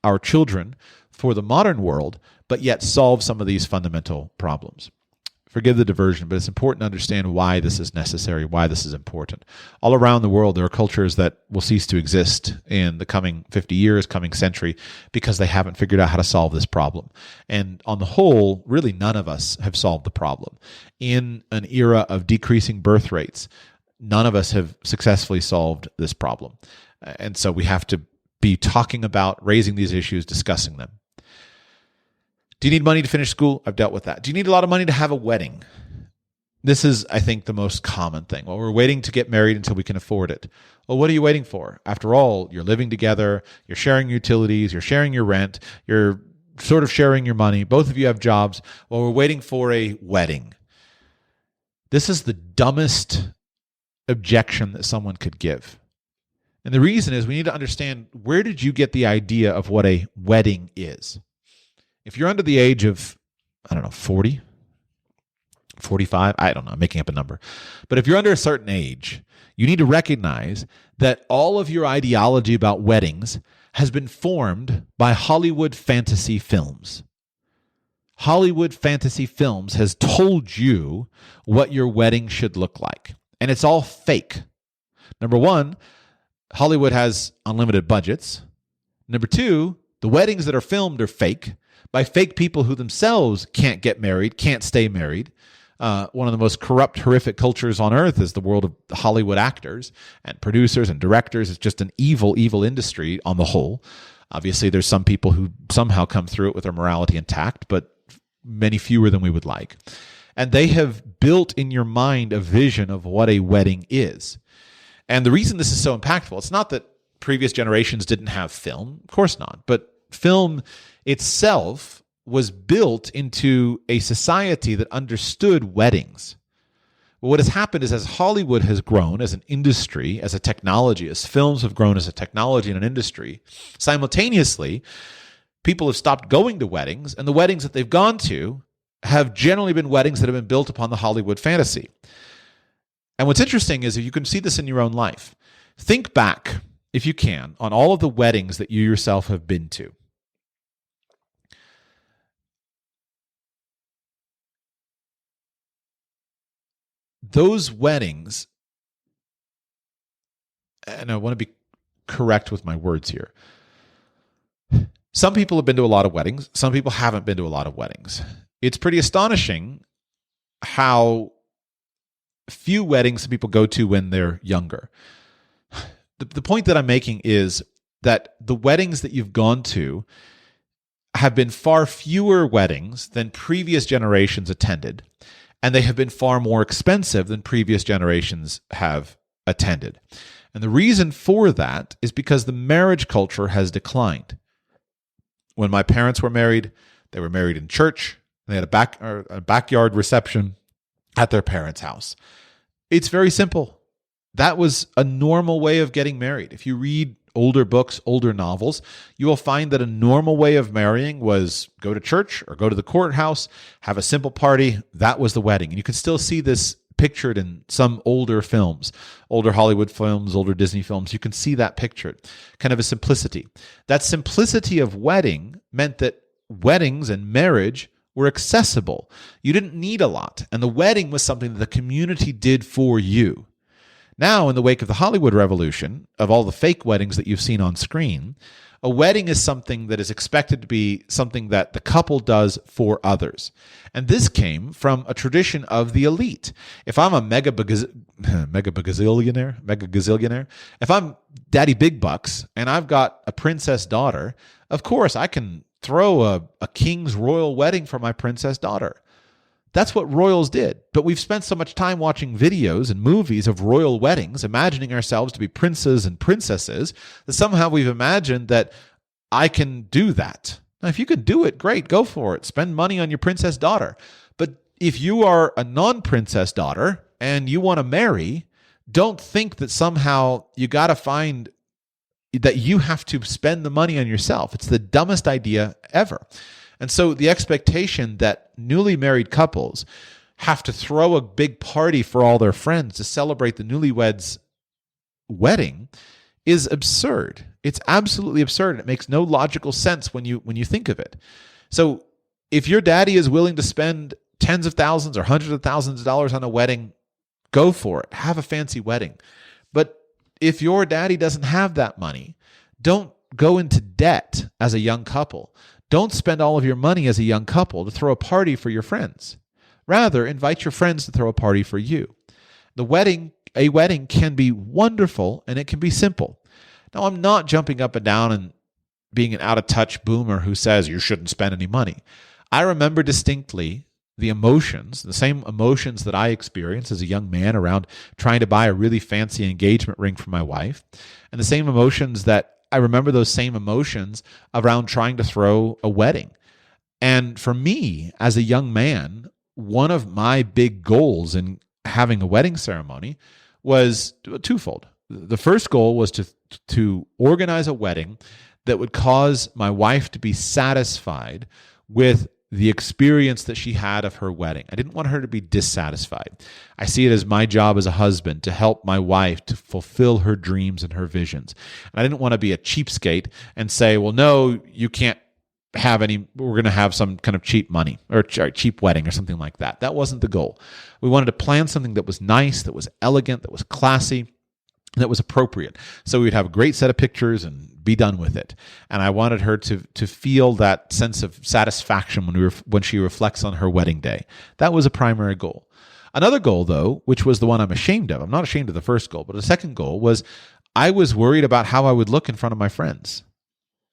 [SPEAKER 2] our children for the modern world, but yet solve some of these fundamental problems. Forgive the diversion, but it's important to understand why this is necessary, why this is important. All around the world, there are cultures that will cease to exist in the coming 50 years, coming century, because they haven't figured out how to solve this problem. And on the whole, really none of us have solved the problem. In an era of decreasing birth rates, none of us have successfully solved this problem. And so we have to be talking about raising these issues, discussing them. Do you need money to finish school? I've dealt with that. Do you need a lot of money to have a wedding? This is, I think, the most common thing. Well, we're waiting to get married until we can afford it. Well, what are you waiting for? After all, you're living together, you're sharing utilities, you're sharing your rent, you're sort of sharing your money. Both of you have jobs. Well, we're waiting for a wedding. This is the dumbest objection that someone could give. And the reason is we need to understand, where did you get the idea of what a wedding is? If you're under the age of, 40, 45, I don't know, I'm making up a number. But if you're under a certain age, you need to recognize that all of your ideology about weddings has been formed by Hollywood fantasy films. Hollywood fantasy films has told you what your wedding should look like. And it's all fake. Number one, Hollywood has unlimited budgets. Number two, the weddings that are filmed are fake by fake people who themselves can't get married, can't stay married. One of the most corrupt, horrific cultures on earth is the world of Hollywood actors and producers and directors. It's just an evil, evil industry on the whole. Obviously, there's some people who somehow come through it with their morality intact, but many fewer than we would like. And they have built in your mind a vision of what a wedding is. And the reason this is so impactful, it's not that previous generations didn't have film. Of course not. But film itself was built into a society that understood weddings. Well, what has happened is, as Hollywood has grown as an industry, as a technology, as films have grown as a technology and an industry, simultaneously, people have stopped going to weddings, and the weddings that they've gone to have generally been weddings that have been built upon the Hollywood fantasy. And what's interesting is, you can see this in your own life. Think back, if you can, on all of the weddings that you yourself have been to. Those weddings, and I want to be correct with my words here. Some people have been to a lot of weddings. Some people haven't been to a lot of weddings. It's pretty astonishing how few weddings people go to when they're younger. The point that I'm making is that the weddings that you've gone to have been far fewer weddings than previous generations attended, and they have been far more expensive than previous generations have attended. And the reason for that is because the marriage culture has declined. When my parents were married, they were married in church. They had a backyard reception at their parents' house. It's very simple. That was a normal way of getting married. If you read older books, older novels, you will find that a normal way of marrying was go to church or go to the courthouse, have a simple party. That was the wedding. And you can still see this pictured in some older films, older Hollywood films, older Disney films. You can see that pictured, kind of a simplicity. That simplicity of wedding meant that weddings and marriage were accessible. You didn't need a lot. And the wedding was something that the community did for you. Now, in the wake of the Hollywood revolution, of all the fake weddings that you've seen on screen, a wedding is something that is expected to be something that the couple does for others. And this came from a tradition of the elite. If I'm a mega gazillionaire, if I'm Daddy Big Bucks and I've got a princess daughter, of course I can throw a king's royal wedding for my princess daughter. That's what royals did. But we've spent so much time watching videos and movies of royal weddings, imagining ourselves to be princes and princesses, that somehow we've imagined that I can do that. Now, if you can do it, great, go for it. Spend money on your princess daughter. But if you are a non-princess daughter and you want to marry, don't think that somehow you got to find that you have to spend the money on yourself. It's the dumbest idea ever. And so the expectation that newly married couples have to throw a big party for all their friends to celebrate the newlyweds' wedding is absurd. It's absolutely absurd. It makes no logical sense when you think of it. So if your daddy is willing to spend tens of thousands or hundreds of thousands of dollars on a wedding, go for it. Have a fancy wedding. But if your daddy doesn't have that money, don't go into debt as a young couple. Don't spend all of your money as a young couple to throw a party for your friends. Rather, invite your friends to throw a party for you. A wedding can be wonderful and it can be simple. Now, I'm not jumping up and down and being an out-of-touch boomer who says you shouldn't spend any money. I remember distinctly the emotions, the same emotions that I experienced as a young man around trying to buy a really fancy engagement ring for my wife, and the same emotions that I remember those same emotions around trying to throw a wedding. And for me, as a young man, one of my big goals in having a wedding ceremony was twofold. The first goal was to organize a wedding that would cause my wife to be satisfied with the experience that she had of her wedding. I didn't want her to be dissatisfied. I see it as my job as a husband to help my wife to fulfill her dreams and her visions. And I didn't want to be a cheapskate and say, well, no, you can't have any, we're going to have some kind of cheap money or cheap wedding or something like that. That wasn't the goal. We wanted to plan something that was nice, that was elegant, that was classy, that was appropriate. So we'd have a great set of pictures and be done with it. And I wanted her to feel that sense of satisfaction when she reflects on her wedding day. That was a primary goal. Another goal, though, which was the one I'm ashamed of. I'm not ashamed of the first goal, but the second goal was I was worried about how I would look in front of my friends.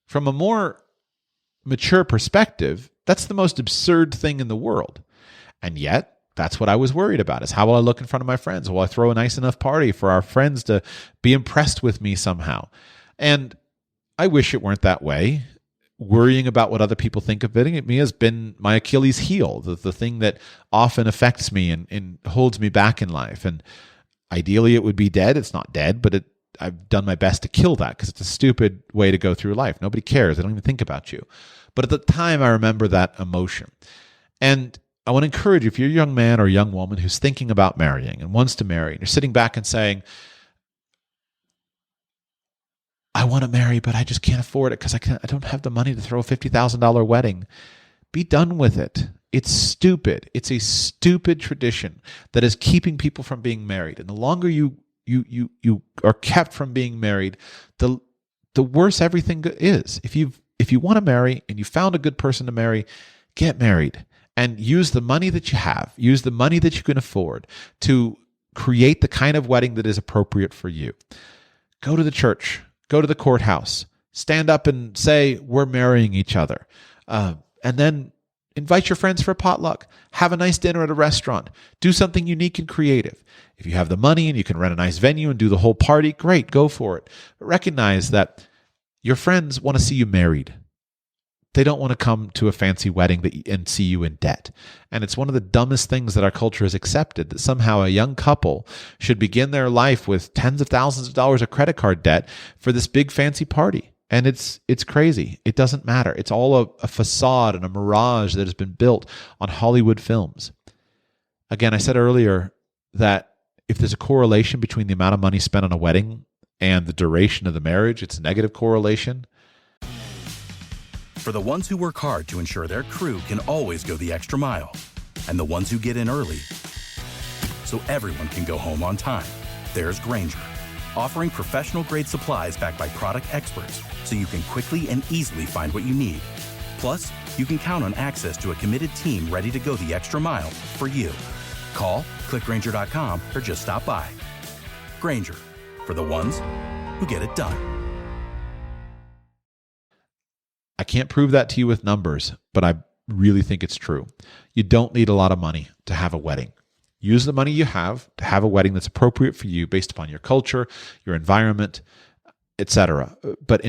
[SPEAKER 2] From a more mature perspective, that's the most absurd thing in the world. And yet, that's what I was worried about, is how will I look in front of my friends? Will I throw a nice enough party for our friends to be impressed with me somehow? And I wish it weren't that way. Worrying about what other people think of me has been my Achilles heel, the thing that often affects me and holds me back in life. And ideally, it would be dead. It's not dead, but I've done my best to kill that because it's a stupid way to go through life. Nobody cares. They don't even think about you. But at the time, I remember that emotion. And I want to encourage you, if you're a young man or a young woman who's thinking about marrying and wants to marry, and you're sitting back and saying, I want to marry, but I just can't afford it because I don't have the money to throw a $50,000 wedding. Be done with it. It's stupid. It's a stupid tradition that is keeping people from being married. And the longer you are kept from being married, the worse everything is. If you want to marry and you found a good person to marry, get married and use the money that you have, use the money that you can afford to create the kind of wedding that is appropriate for you. Go to the church, go to the courthouse, stand up and say, we're marrying each other. And then invite your friends for a potluck. Have a nice dinner at a restaurant. Do something unique and creative. If you have the money and you can rent a nice venue and do the whole party, great, go for it. But recognize that your friends want to see you married. They don't want to come to a fancy wedding and see you in debt. And it's one of the dumbest things that our culture has accepted, that somehow a young couple should begin their life with tens of thousands of dollars of credit card debt for this big fancy party. And it's crazy. It doesn't matter. It's all a facade and a mirage that has been built on Hollywood films. Again, I said earlier that if there's a correlation between the amount of money spent on a wedding and the duration of the marriage, it's a negative correlation.
[SPEAKER 3] For the ones who work hard to ensure their crew can always go the extra mile, and the ones who get in early so everyone can go home on time, there's Grainger, offering professional-grade supplies backed by product experts so you can quickly and easily find what you need. Plus, you can count on access to a committed team ready to go the extra mile for you. Call, click Grainger.com, or just stop by. Grainger, for the ones who get it done.
[SPEAKER 2] I can't prove that to you with numbers, but I really think it's true. You don't need a lot of money to have a wedding. Use the money you have to have a wedding that's appropriate for you based upon your culture, your environment, etc. But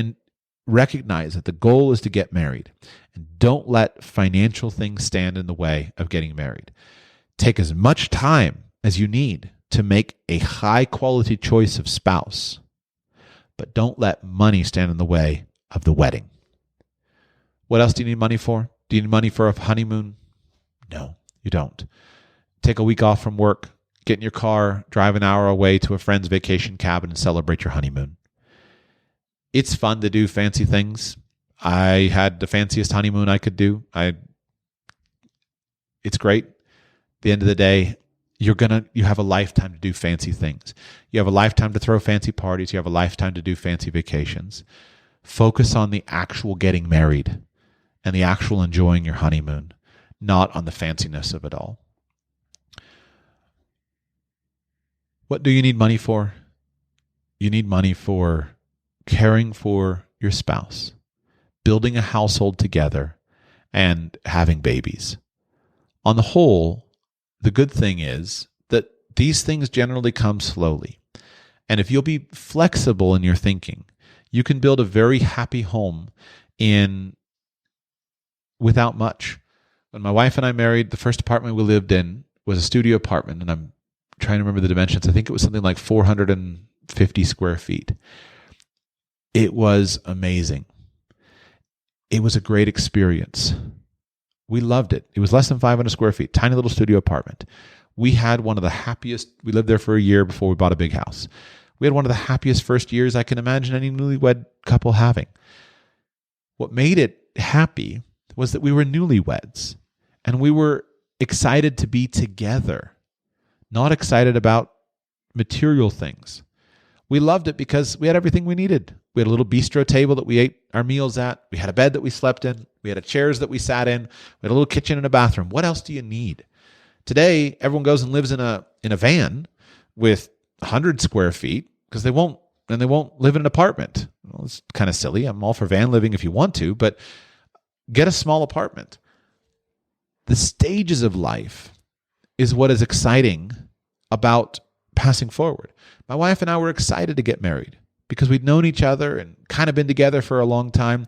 [SPEAKER 2] recognize that the goal is to get married. And don't let financial things stand in the way of getting married. Take as much time as you need to make a high quality choice of spouse, but don't let money stand in the way of the wedding. What else do you need money for? Do you need money for a honeymoon? No, you don't. Take a week off from work, get in your car, drive an hour away to a friend's vacation cabin and celebrate your honeymoon. It's fun to do fancy things. I had the fanciest honeymoon I could do. It's great. At the end of the day, you have a lifetime to do fancy things. You have a lifetime to throw fancy parties. You have a lifetime to do fancy vacations. Focus on the actual getting married and the actual enjoying your honeymoon, not on the fanciness of it all. What do you need money for? You need money for caring for your spouse, building a household together, and having babies. On the whole, the good thing is that these things generally come slowly. And if you'll be flexible in your thinking, you can build a very happy home without much. When my wife and I married, the first apartment we lived in was a studio apartment, and I'm trying to remember the dimensions. I think it was something like 450 square feet. It was amazing. It was a great experience. We loved it. It was less than 500 square feet, tiny little studio apartment. We had one of the happiest, we lived there for a year before we bought a big house. We had one of the happiest first years I can imagine any newlywed couple having. What made it happy was that we were newlyweds and we were excited to be together, not excited about material things. We loved it because we had everything we needed. We had a little bistro table that we ate our meals at. We had a bed that we slept in. We had chairs that we sat in. We had a little kitchen and a bathroom. What else do you need? Today, everyone goes and lives in a van with 100 square feet because they won't live in an apartment. Well, it's kind of silly. I'm all for van living if you want to, but get a small apartment. The stages of life is what is exciting about passing forward. My wife and I were excited to get married because we'd known each other and kind of been together for a long time.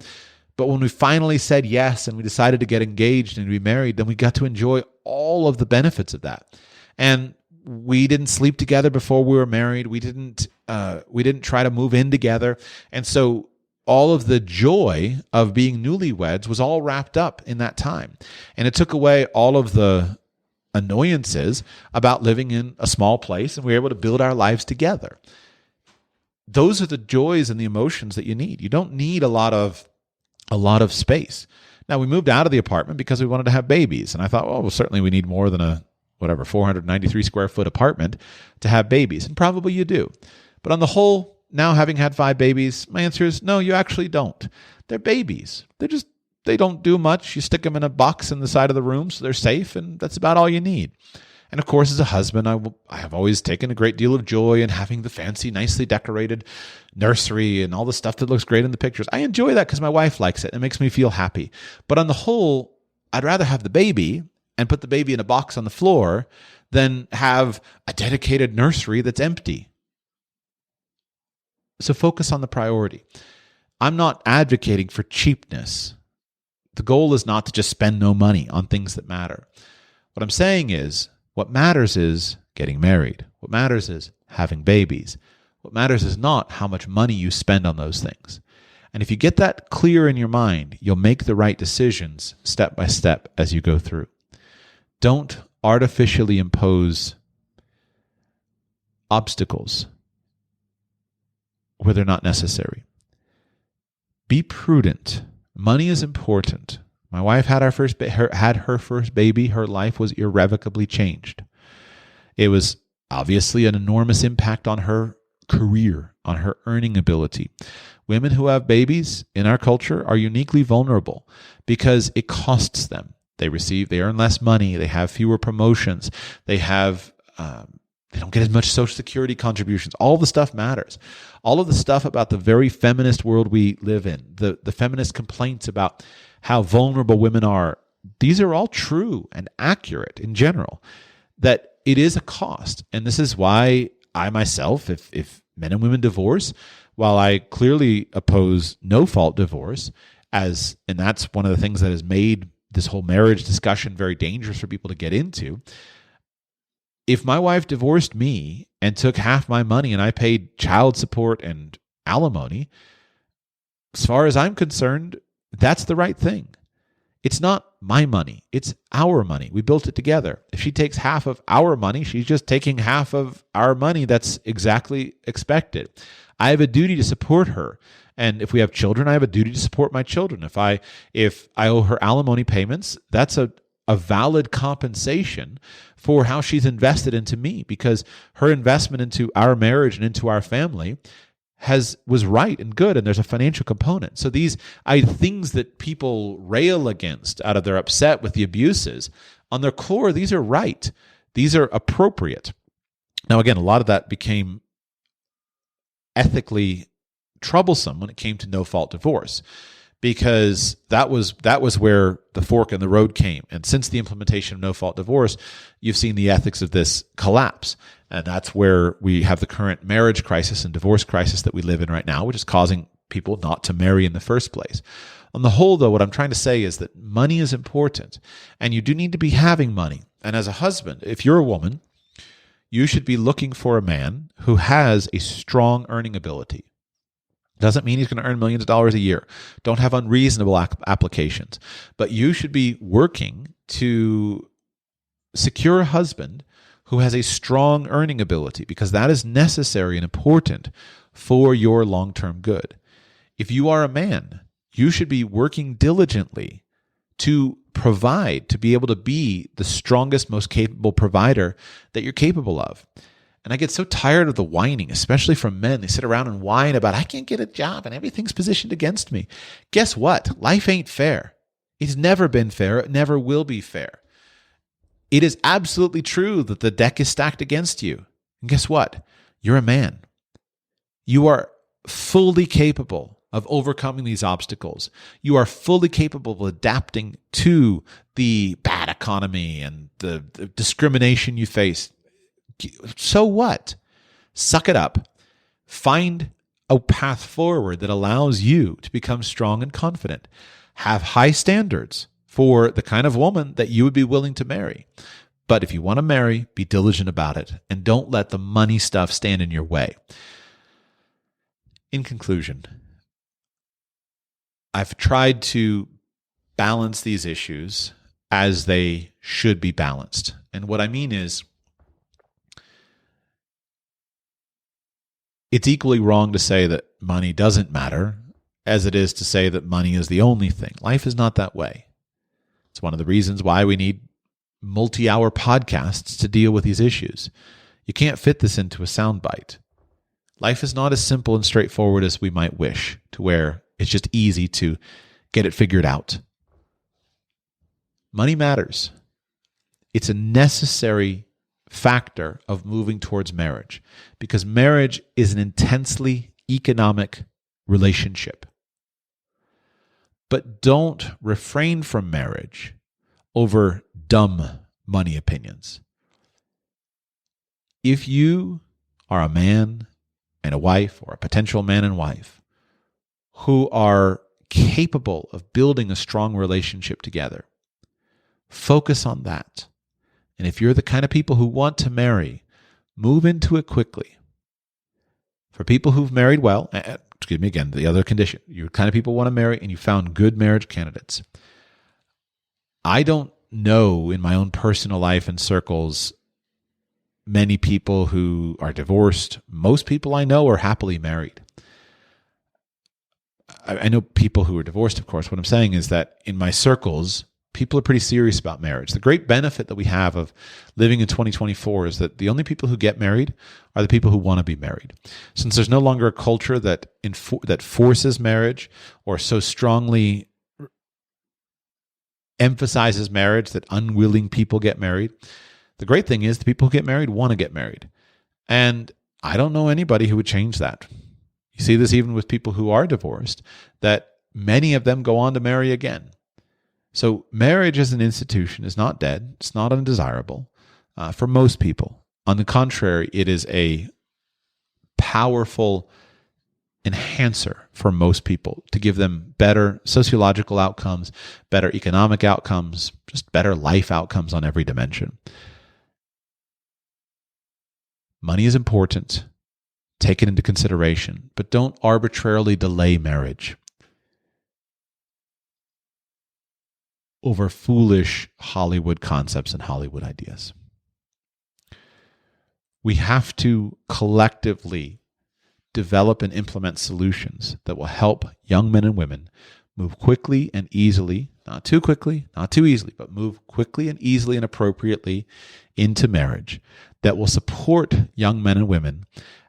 [SPEAKER 2] But when we finally said yes and we decided to get engaged and be married, then we got to enjoy all of the benefits of that. And we didn't sleep together before we were married. We didn't try to move in together. And so all of the joy of being newlyweds was all wrapped up in that time. And it took away all of the annoyances about living in a small place, and we were able to build our lives together. Those are the joys and the emotions that you need. You don't need a lot of space. Now, we moved out of the apartment because we wanted to have babies. And I thought, well, certainly we need more than a 493 square foot apartment to have babies. And probably you do. But on the whole, now having had 5 babies, my answer is no, you actually don't. They're babies. They don't do much. You stick them in a box in the side of the room so they're safe, and that's about all you need. And of course, as a husband, I have always taken a great deal of joy in having the fancy, nicely decorated nursery and all the stuff that looks great in the pictures. I enjoy that because my wife likes it. It makes me feel happy. But on the whole, I'd rather have the baby and put the baby in a box on the floor than have a dedicated nursery that's empty. So focus on the priority. I'm not advocating for cheapness. The goal is not to just spend no money on things that matter. What I'm saying is, what matters is getting married. What matters is having babies. What matters is not how much money you spend on those things. And if you get that clear in your mind, you'll make the right decisions step by step as you go through. Don't artificially impose obstacles where they're not necessary. Be prudent. Money is important. My wife had her first baby. Her life was irrevocably changed. It was obviously an enormous impact on her career, on her earning ability. Women who have babies in our culture are uniquely vulnerable because it costs them. They earn less money. They have fewer promotions. They don't get as much Social Security contributions. All the stuff matters. All of the stuff about the very feminist world we live in, the feminist complaints about how vulnerable women are, these are all true and accurate in general, that it is a cost. And this is why I myself, if men and women divorce, while I clearly oppose no-fault divorce, and that's one of the things that has made this whole marriage discussion very dangerous for people to get into. If my wife divorced me and took half my money and I paid child support and alimony, as far as I'm concerned, that's the right thing. It's not my money. It's our money. We built it together. If she takes half of our money, she's just taking half of our money. That's exactly expected. I have a duty to support her. And if we have children, I have a duty to support my children. If I owe her alimony payments, that's a valid compensation for how she's invested into me, because her investment into our marriage and into our family was right and good, and there's a financial component. So these things that people rail against out of their upset with the abuses, on their core, these are right. These are appropriate. Now, again, a lot of that became ethically troublesome when it came to no-fault divorce, because that was where the fork in the road came. And since the implementation of no-fault divorce, you've seen the ethics of this collapse. And that's where we have the current marriage crisis and divorce crisis that we live in right now, which is causing people not to marry in the first place. On the whole, though, what I'm trying to say is that money is important, and you do need to be having money. And as a husband, if you're a woman, you should be looking for a man who has a strong earning ability. Doesn't mean he's going to earn millions of dollars a year. Don't have unreasonable applications. But you should be working to secure a husband who has a strong earning ability, because that is necessary and important for your long-term good. If you are a man, you should be working diligently to provide, to be able to be the strongest, most capable provider that you're capable of. And I get so tired of the whining, especially from men. They sit around and whine about, I can't get a job and everything's positioned against me. Guess what? Life ain't fair. It's never been fair. It never will be fair. It is absolutely true that the deck is stacked against you. And guess what? You're a man. You are fully capable of overcoming these obstacles. You are fully capable of adapting to the bad economy and the discrimination you face. So what? Suck it up. Find a path forward that allows you to become strong and confident. Have high standards for the kind of woman that you would be willing to marry. But if you want to marry, be diligent about it, and don't let the money stuff stand in your way. In conclusion, I've tried to balance these issues as they should be balanced. And what I mean is, it's equally wrong to say that money doesn't matter as it is to say that money is the only thing. Life is not that way. It's one of the reasons why we need multi-hour podcasts to deal with these issues. You can't fit this into a soundbite. Life is not as simple and straightforward as we might wish, to where it's just easy to get it figured out. Money matters. It's a necessary factor of moving towards marriage, because marriage is an intensely economic relationship. But don't refrain from marriage over dumb money opinions. If you are a man and a wife, or a potential man and wife, who are capable of building a strong relationship together, focus on that. And if you're the kind of people who want to marry, move into it quickly. For people who've married well, the other condition, you're the kind of people who want to marry and you found good marriage candidates. I don't know in my own personal life and circles many people who are divorced. Most people I know are happily married. I know people who are divorced, of course. What I'm saying is that in my circles, people are pretty serious about marriage. The great benefit that we have of living in 2024 is that the only people who get married are the people who want to be married. Since there's no longer a culture that forces marriage or so strongly emphasizes marriage that unwilling people get married, the great thing is the people who get married want to get married. And I don't know anybody who would change that. You see this even with people who are divorced, that many of them go on to marry again. So marriage as an institution is not dead. It's not undesirable for most people. On the contrary, it is a powerful enhancer for most people to give them better sociological outcomes, better economic outcomes, just better life outcomes on every dimension. Money is important. Take it into consideration, but don't arbitrarily delay marriage over foolish Hollywood concepts and Hollywood ideas. We have to collectively develop and implement solutions that will help young men and women move quickly and easily, not too quickly, not too easily, but move quickly and easily and appropriately into marriage that will support young men and women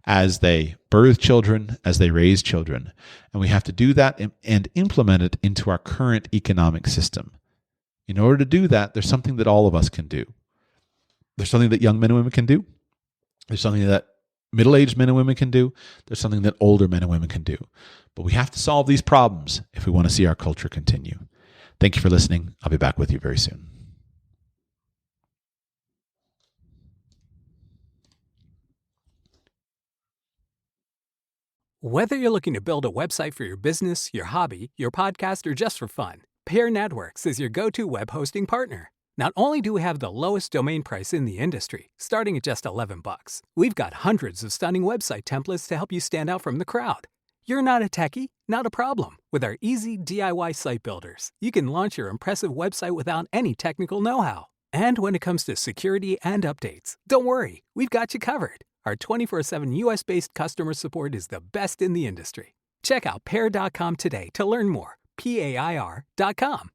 [SPEAKER 2] as they birth children, as they raise children. And we have to do that and implement it into our current economic system. In order to do that, there's something that all of us can do. There's something that young men and women can do. There's something that middle-aged men and women can do. There's something that older men and women can do. But we have to solve these problems if we want to see our culture continue. Thank you for listening. I'll be back with you very soon.
[SPEAKER 4] Whether you're looking to build a website for your business, your hobby, your podcast, or just for fun, Pair Networks is your go-to web hosting partner. Not only do we have the lowest domain price in the industry, starting at just $11, we've got hundreds of stunning website templates to help you stand out from the crowd. You're not a techie? Not a problem. With our easy DIY site builders, you can launch your impressive website without any technical know-how. And when it comes to security and updates, don't worry, we've got you covered. Our 24/7 US-based customer support is the best in the industry. Check out Pair.com today to learn more. PAIR.com.